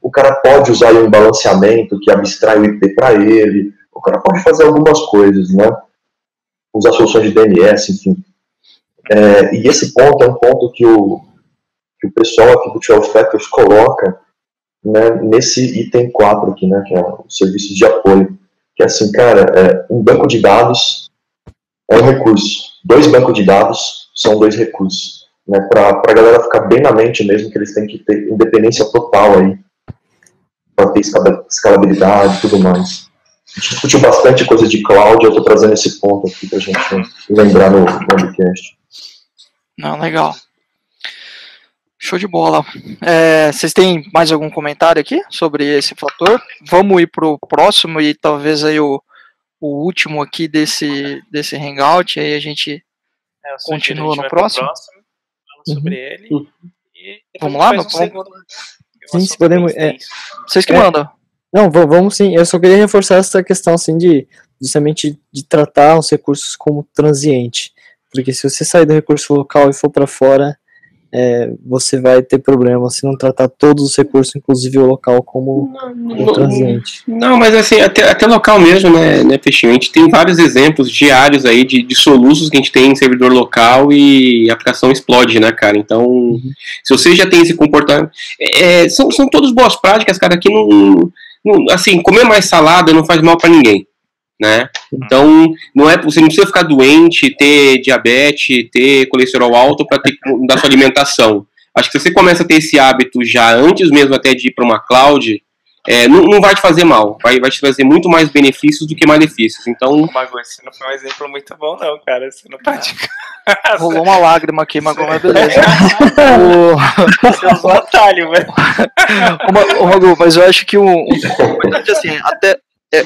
O cara pode usar um balanceamento que abstrai o IP para ele. O cara pode fazer algumas coisas, né? Usar soluções de DNS, enfim. E esse ponto é um ponto que o pessoal aqui do 12 Factors coloca, né, nesse item 4 aqui, né, que é o serviço de apoio. Que é assim, cara, um banco de dados é um recurso. 2 bancos de dados são 2 recursos. Né, para a galera ficar bem na mente mesmo, que eles têm que ter independência total aí, para ter escalabilidade e tudo mais. A gente discutiu bastante coisa de cloud, eu estou trazendo esse ponto aqui para a gente lembrar no podcast. Não, legal. Show de bola. Vocês têm mais algum comentário aqui sobre esse fator? Vamos ir para o próximo e talvez aí o último aqui desse Hangout, aí a gente continua no próximo. Sobre ele. E vamos lá? Sim, se podemos. Vocês que mandam. Não, vamos sim. Eu só queria reforçar essa questão assim justamente de tratar os recursos como transiente. Porque se você sair do recurso local e for para fora, você vai ter problema se não tratar todos os recursos, inclusive o local, como transiente. Não, mas assim, até local mesmo, né, Peixinho? A gente tem vários exemplos diários aí de soluços que a gente tem em servidor local e a aplicação explode, né, cara? Então, se você já tem esse comportamento... são todas boas práticas, cara, que assim, comer mais salada não faz mal para ninguém. Né? Então, você não precisa ficar doente, ter diabetes, ter colesterol alto para ter que mudar sua alimentação. Acho que se você começa a ter esse hábito já antes mesmo até de ir para uma cloud, não vai te fazer mal, vai te trazer muito mais benefícios do que malefícios. Então, Mago, esse não foi um exemplo muito bom não, cara, você não pode... Rolou uma lágrima aqui, Mago, mas beleza. Você usou o atalho, velho. Mago, mas eu acho que assim, até...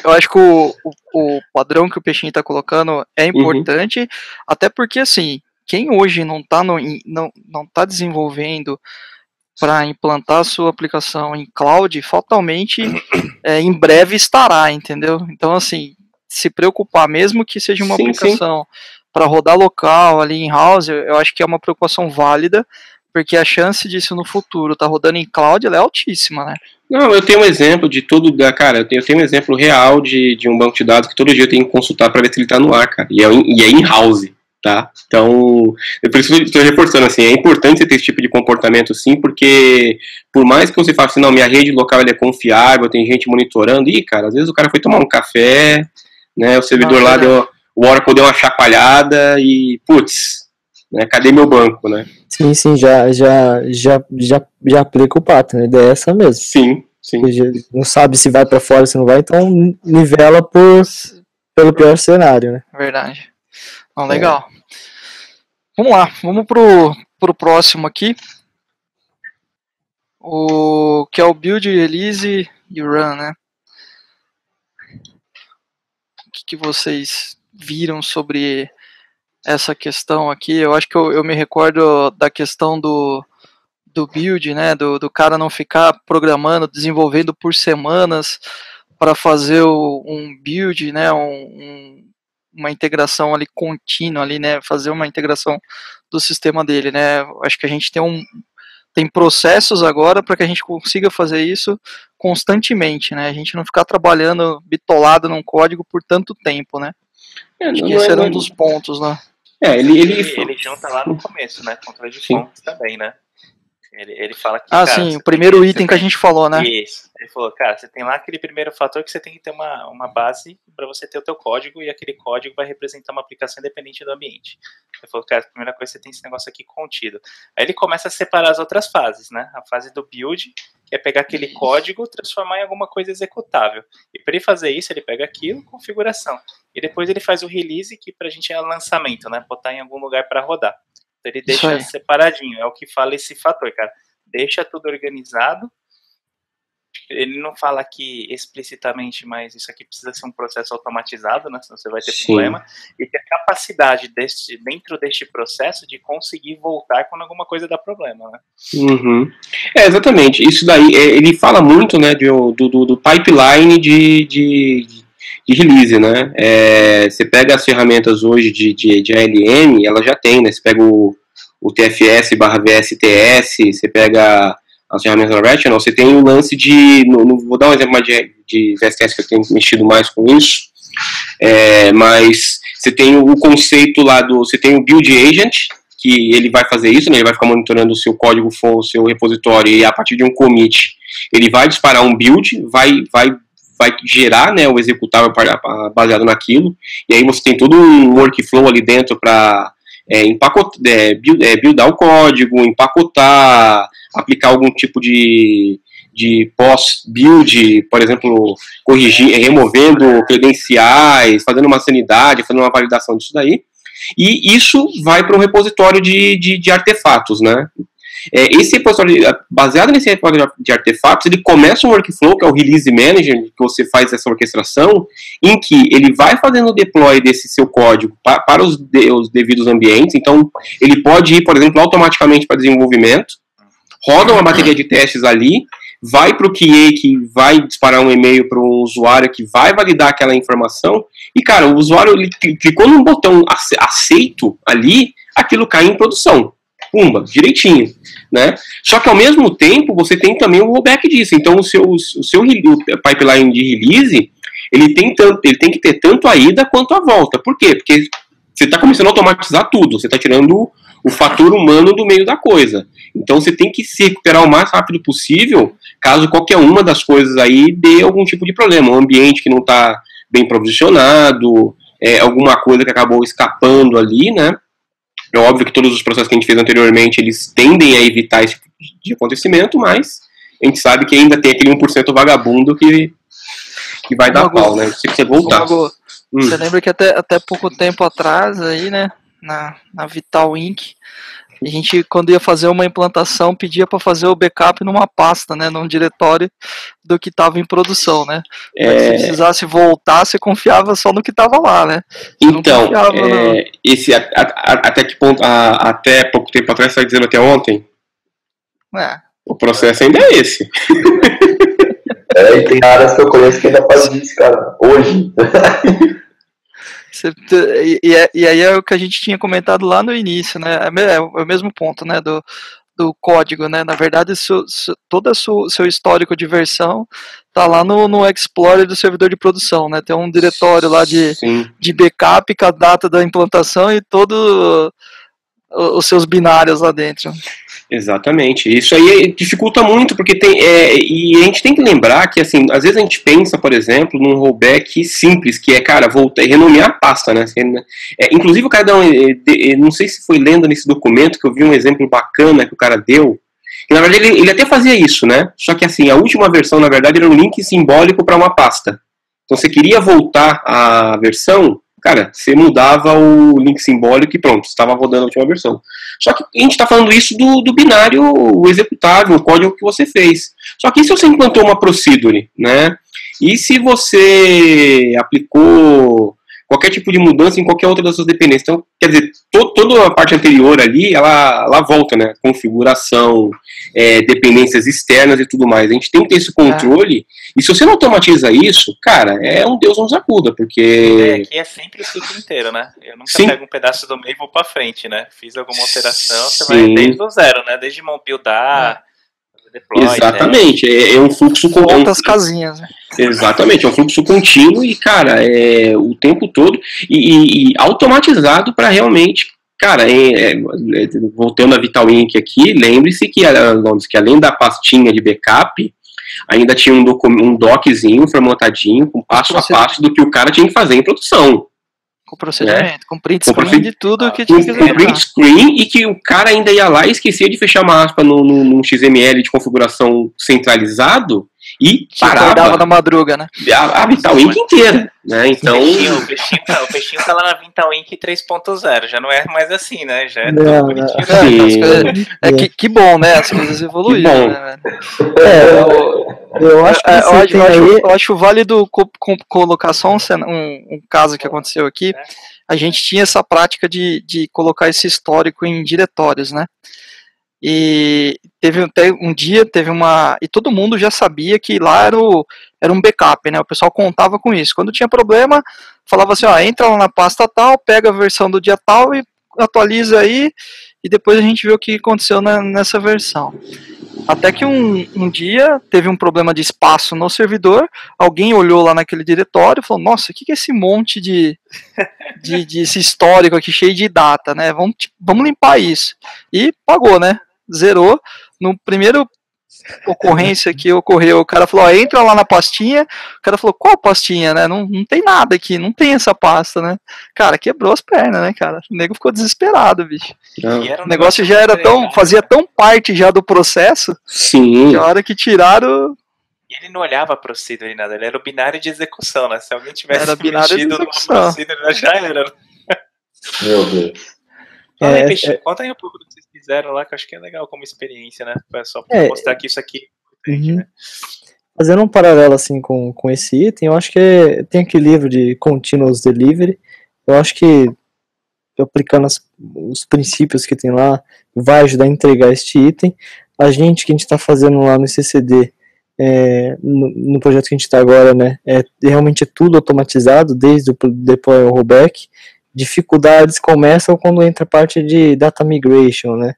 Eu acho que o padrão que o Peixinho está colocando é importante, até porque, assim, quem hoje não tá desenvolvendo para implantar a sua aplicação em cloud, fatalmente, em breve estará, entendeu? Então, assim, se preocupar, mesmo que seja uma aplicação para rodar local, ali em house, eu acho que é uma preocupação válida, porque a chance disso no futuro tá rodando em cloud, ela é altíssima, né? Não, eu tenho um exemplo de tudo, cara, eu tenho um exemplo real de um banco de dados que todo dia eu tenho que consultar para ver se ele tá no ar, cara, e é in-house, tá? Então, por isso eu estou reforçando, assim, é importante você ter esse tipo de comportamento, sim, porque por mais que você faça assim, não, minha rede local ela é confiável, tem gente monitorando, cara, às vezes o cara foi tomar um café, né, o servidor lá o Oracle deu uma chacoalhada e, putz, né, cadê meu banco, né? Sim, já aplica o pattern, a ideia é essa mesmo. Sim. Não sabe se vai para fora, se não vai, então nivela pelo pior cenário, né? Verdade. Então, legal. Vamos lá, vamos pro próximo aqui. Que é o build, release e run, né? O que vocês viram sobre essa questão aqui? Eu acho que eu me recordo da questão do build, né, do cara não ficar programando, desenvolvendo por semanas para fazer um build, né, uma integração ali contínua ali, né, fazer uma integração do sistema dele, né. Acho que a gente tem processos agora para que a gente consiga fazer isso constantemente, né, a gente não ficar trabalhando bitolado num código por tanto tempo, né. Acho que esse era um dos pontos, né. Ele junta lá no começo, né, controle de fontes também, né. Ele fala que, cara, sim, o primeiro item que a gente falou, né? Isso. Ele falou, cara, você tem lá aquele primeiro fator que você tem que ter uma base para você ter o teu código, e aquele código vai representar uma aplicação independente do ambiente. Ele falou, cara, a primeira coisa você tem esse negócio aqui contido. Aí ele começa a separar as outras fases, né? A fase do build, que é pegar aquele código, transformar em alguma coisa executável. E para ele fazer isso, ele pega aquilo, configuração. E depois ele faz o release, que pra gente é lançamento, né? Botar em algum lugar para rodar. Ele deixa separadinho, é o que fala esse fator, cara. Deixa tudo organizado. Ele não fala aqui explicitamente, mas isso aqui precisa ser um processo automatizado, né? Senão você vai ter problema. E ter a capacidade dentro deste processo de conseguir voltar quando alguma coisa dá problema, né? Uhum. Isso daí, ele fala muito, né, do pipeline de release, né? Você pega as ferramentas hoje de ALM, ela já tem, né? Você pega o TFS/VSTS, você pega as ferramentas da Rational, você tem o lance vou dar um exemplo mais de VSTS, que eu tenho mexido mais com isso, mas você tem o conceito lá você tem o Build Agent, que ele vai fazer isso, né? Ele vai ficar monitorando o seu código, o seu repositório, e a partir de um commit, ele vai disparar um build, vai gerar, né, o executável baseado naquilo, e aí você tem todo um workflow ali dentro para buildar o código, empacotar, aplicar algum tipo de pós-build, por exemplo, removendo credenciais, fazendo uma sanidade, fazendo uma validação disso daí, e isso vai para um repositório de artefatos, né? Esse repositório, baseado nesse repositório de artefatos, ele começa um workflow, que é o Release Manager, que você faz essa orquestração, em que ele vai fazendo o deploy desse seu código para os devidos ambientes. Então, ele pode ir, por exemplo, automaticamente para desenvolvimento, roda uma bateria de testes ali, vai para o QA, que vai disparar um e-mail para um usuário que vai validar aquela informação, e, cara, o usuário ele clicou num botão aceito ali, aquilo cai em produção. Pumba, direitinho, né? Só que ao mesmo tempo você tem também o rollback disso. Então o seu pipeline de release ele tem que ter tanto a ida quanto a volta. Por quê? Porque você está começando a automatizar tudo. Você está tirando o fator humano do meio da coisa. Então você tem que se recuperar o mais rápido possível, caso qualquer uma das coisas aí dê algum tipo de problema. Um ambiente que não está bem provisionado, alguma coisa que acabou escapando ali, né? É óbvio que todos os processos que a gente fez anteriormente, eles tendem a evitar esse tipo de acontecimento, mas a gente sabe que ainda tem aquele 1% vagabundo que vai dar pau, né? Se você voltar. Você lembra que até pouco tempo atrás, aí, né, na Vital Inc., a gente, quando ia fazer uma implantação, pedia para fazer o backup numa pasta, né, num diretório do que estava em produção, né? Se precisasse voltar, você confiava só no que estava lá, né? Então, esse até que ponto, até pouco tempo atrás, você está dizendo até ontem? O processo ainda é esse. E tem áreas que eu conheço que ainda fazem isso, cara, hoje. E aí é o que a gente tinha comentado lá no início, né? É o mesmo ponto, né? Do código, né? Na verdade, todo o seu histórico de versão tá lá no Explorer do servidor de produção, né? Tem um diretório lá de backup com a data da implantação e todos os seus binários lá dentro. Exatamente. Isso aí dificulta muito, porque e a gente tem que lembrar que, assim, às vezes a gente pensa, por exemplo, num rollback simples, que é, cara, renomear a pasta, né? Inclusive o cara não sei se foi lendo nesse documento que eu vi um exemplo bacana que o cara deu, que na verdade ele até fazia isso, né? Só que, assim, a última versão, na verdade, era um link simbólico para uma pasta. Então você queria voltar a versão, cara, você mudava o link simbólico e pronto, estava rodando a última versão. Só que a gente está falando isso do binário, o executável, o código que você fez. Só que e se você implantou uma procedure, né? E se você aplicou qualquer tipo de mudança em qualquer outra das suas dependências. Então, quer dizer, toda a parte anterior ali, ela volta, né? Configuração, dependências externas e tudo mais. A gente tem que ter esse controle, e se você não automatiza isso, cara, é um Deus nos acuda, porque... Aqui é sempre o ciclo inteiro, né? Eu nunca Sim. pego um pedaço do meio e vou pra frente, né? Fiz alguma alteração, você vai desde o zero, né? Desde buildar, deploy, exatamente, é um fluxo... Outras casinhas, né? Exatamente, é um fluxo contínuo e, cara, o tempo todo e automatizado para realmente, cara, voltando a Vital Inc aqui, lembre-se que além da pastinha de backup, ainda tinha um doczinho formatadinho com passo a passo do que o cara tinha que fazer em produção. Com procedimento, com print screen de tudo que tinha que fazer. Com print screen, e que o cara ainda ia lá e esquecia de fechar uma aspa num XML de configuração centralizado e parava na madruga, né? A Vital Inc inteira, né? Então... O peixinho tá lá na Vital Inc 3.0, já não é mais assim, né? Já é tudo bonitinho. Que bom, né? As coisas evoluíram, né? Eu acho válido colocar só um caso que aconteceu aqui. A gente tinha essa prática de colocar esse histórico em diretórios, né? E um dia teve e todo mundo já sabia que lá era um backup, né? O pessoal contava com isso. Quando tinha problema, falava assim, entra lá na pasta tal, pega a versão do dia tal e atualiza aí, e depois a gente vê o que aconteceu nessa versão. Até que um dia teve um problema de espaço no servidor, alguém olhou lá naquele diretório e falou, nossa, o que é esse monte de esse histórico aqui cheio de data, né? Vamos limpar isso. E pagou, né? Zerou. No primeiro ocorrência que ocorreu, o cara falou, entra lá na pastinha, o cara falou, qual pastinha, né? Não tem nada aqui, não tem essa pasta, né? Cara, quebrou as pernas, né, cara? O nego ficou desesperado, bicho. O negócio já era fazia tão parte já do processo, sim, que a hora que tiraram... E ele não olhava para o procedure nem nada, ele era o binário de execução, né? Se alguém tivesse mexido no procedure, já era. Meu Deus. Conta aí um pouco do que vocês fizeram lá, que eu acho que é legal como experiência, né? Só pra mostrar que isso aqui é importante, né? Fazendo um paralelo assim com esse item, eu acho que tem aquele livro de Continuous Delivery, eu acho que aplicando os princípios que tem lá, vai ajudar a entregar este item. A gente está fazendo lá no CCD, no projeto que a gente está agora, né, realmente é tudo automatizado, desde o deploy ao rollback. Dificuldades começam quando entra a parte de data migration, né,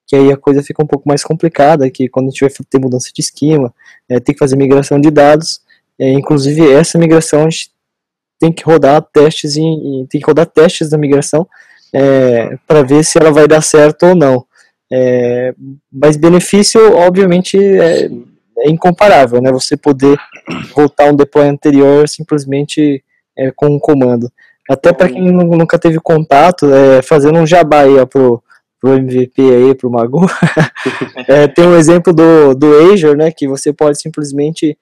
que aí a coisa fica um pouco mais complicada, que quando a gente vai ter mudança de esquema, tem que fazer migração de dados, inclusive essa migração a gente tem que rodar testes da migração para ver se ela vai dar certo ou não. Mas benefício, obviamente, é incomparável, né? Você poder voltar um deploy anterior simplesmente com um comando. Até para quem nunca teve contato, fazendo um jabá aí pro MVP aí, pro Magu, tem um exemplo do Azure, né? Que você pode simplesmente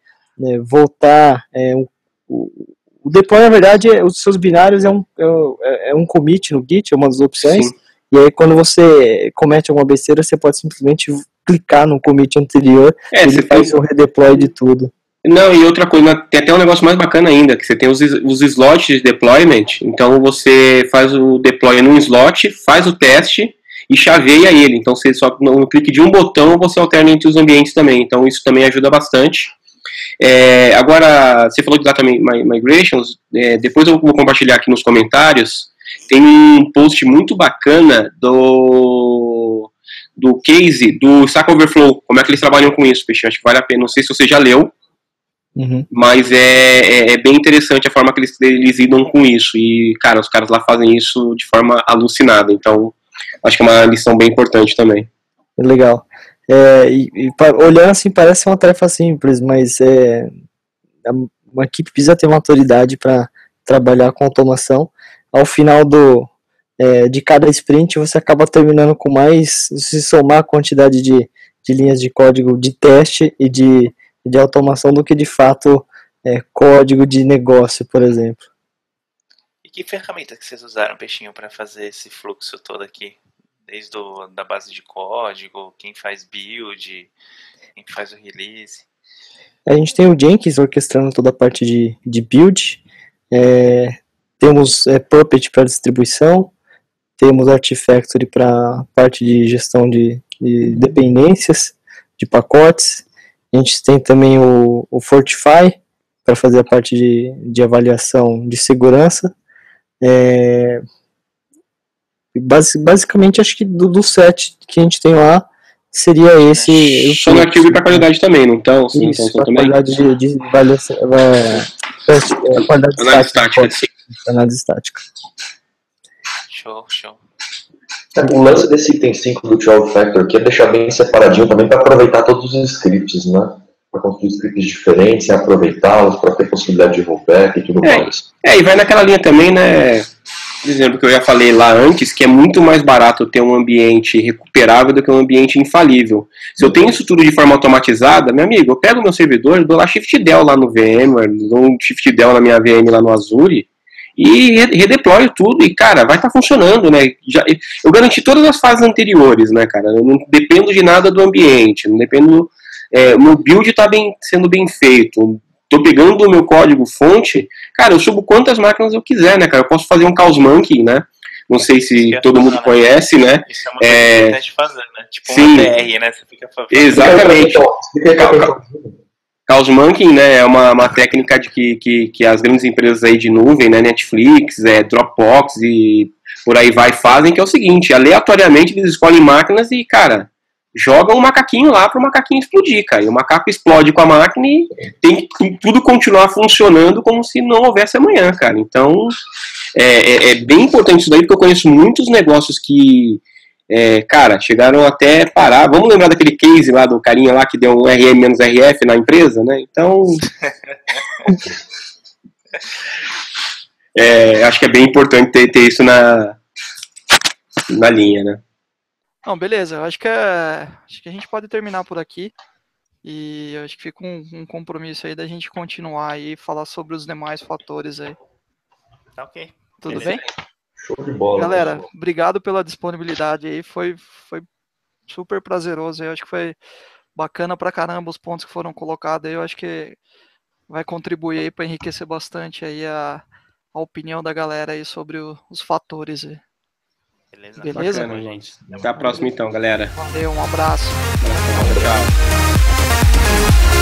voltar o deploy, na verdade, os seus binários é um commit no Git, é uma das opções. Sim. E aí, quando você comete alguma besteira, você pode simplesmente clicar no commit anterior e ele faz o redeploy de tudo. Não, e outra coisa, tem até um negócio mais bacana ainda, que você tem os slots de deployment, então você faz o deploy num slot, faz o teste e chaveia ele. Então, você só no clique de um botão, você alterna entre os ambientes também. Então, isso também ajuda bastante. Agora, você falou de Data Migrations, depois eu vou compartilhar aqui nos comentários, tem um post muito bacana do case do Stack Overflow, como é que eles trabalham com isso, Peixe, acho que vale a pena, não sei se você já leu, mas é bem interessante a forma que eles lidam com isso, e, cara, os caras lá fazem isso de forma alucinada, então, acho que é uma lição bem importante também. Legal. Olhando assim, parece uma tarefa simples, mas uma equipe precisa ter uma autoridade para trabalhar com automação. Ao final de cada sprint, você acaba terminando com mais, se somar a quantidade de linhas de código de teste e de automação do que de fato código de negócio, por exemplo. E que ferramenta que vocês usaram, Peixinho, para fazer esse fluxo todo aqui? Desde da base de código, quem faz build, quem faz o release? A gente tem o Jenkins orquestrando toda a parte de build. Temos Puppet para distribuição, temos Artifactory para parte de gestão de dependências, de pacotes. A gente tem também o Fortify para fazer a parte de avaliação de segurança. Basicamente, acho que do set que a gente tem lá, seria esse. Só no arquivo e para qualidade também, não estão? Isso, para qualidade de avaliação, qualidade estática. Análise estática. Show. O lance desse item 5 do 12 Factor aqui é deixar bem separadinho também para aproveitar todos os scripts, né? Para construir scripts diferentes, aproveitá-los, para ter possibilidade de rollback e tudo mais. E vai naquela linha também, né? Por exemplo, que eu já falei lá antes, que é muito mais barato ter um ambiente recuperável do que um ambiente infalível. Se eu tenho isso tudo de forma automatizada, meu amigo, eu pego meu servidor, dou lá Shift Del lá no VMware, dou um Shift Del na minha VM lá no Azure e redeployo tudo e, cara, vai estar funcionando, né? Eu garanti todas as fases anteriores, né, cara? Eu não dependo de nada do ambiente, não dependo... o meu build está sendo bem feito. Tô pegando o meu código fonte, cara, eu subo quantas máquinas eu quiser, né, cara? Eu posso fazer um Chaos Monkey, né? Não sei se todo mundo conhece, né? Isso é uma coisa que você de fazer, né? Tipo sim, um ADR, né? Você fica fazendo. Exatamente. Chaos Monkey, né, é uma técnica de que as grandes empresas aí de nuvem, né, Netflix, Dropbox e por aí vai fazem, que é o seguinte, aleatoriamente eles escolhem máquinas e, cara, jogam um macaquinho lá para o macaquinho explodir, cara. E o macaco explode com a máquina e tem que tudo continuar funcionando como se não houvesse amanhã, cara. Então, é bem importante isso daí, porque eu conheço muitos negócios que, cara, chegaram até parar. Vamos lembrar daquele case lá do carinha lá que deu um RM-RF na empresa, né? Então, acho que é bem importante ter isso na linha, né? Não, beleza, eu acho que a gente pode terminar por aqui e eu acho que fica um compromisso aí da gente continuar aí e falar sobre os demais fatores aí. Tá ok. Tudo Beleza. bem? Show de bola. Galera, obrigado pela disponibilidade aí, foi super prazeroso, eu acho que foi bacana pra caramba os pontos que foram colocados aí, eu acho que vai contribuir aí para enriquecer bastante aí a opinião da galera aí sobre os fatores aí. Beleza? Bacana, gente. Até a próxima então, galera. Valeu, um abraço. Tchau.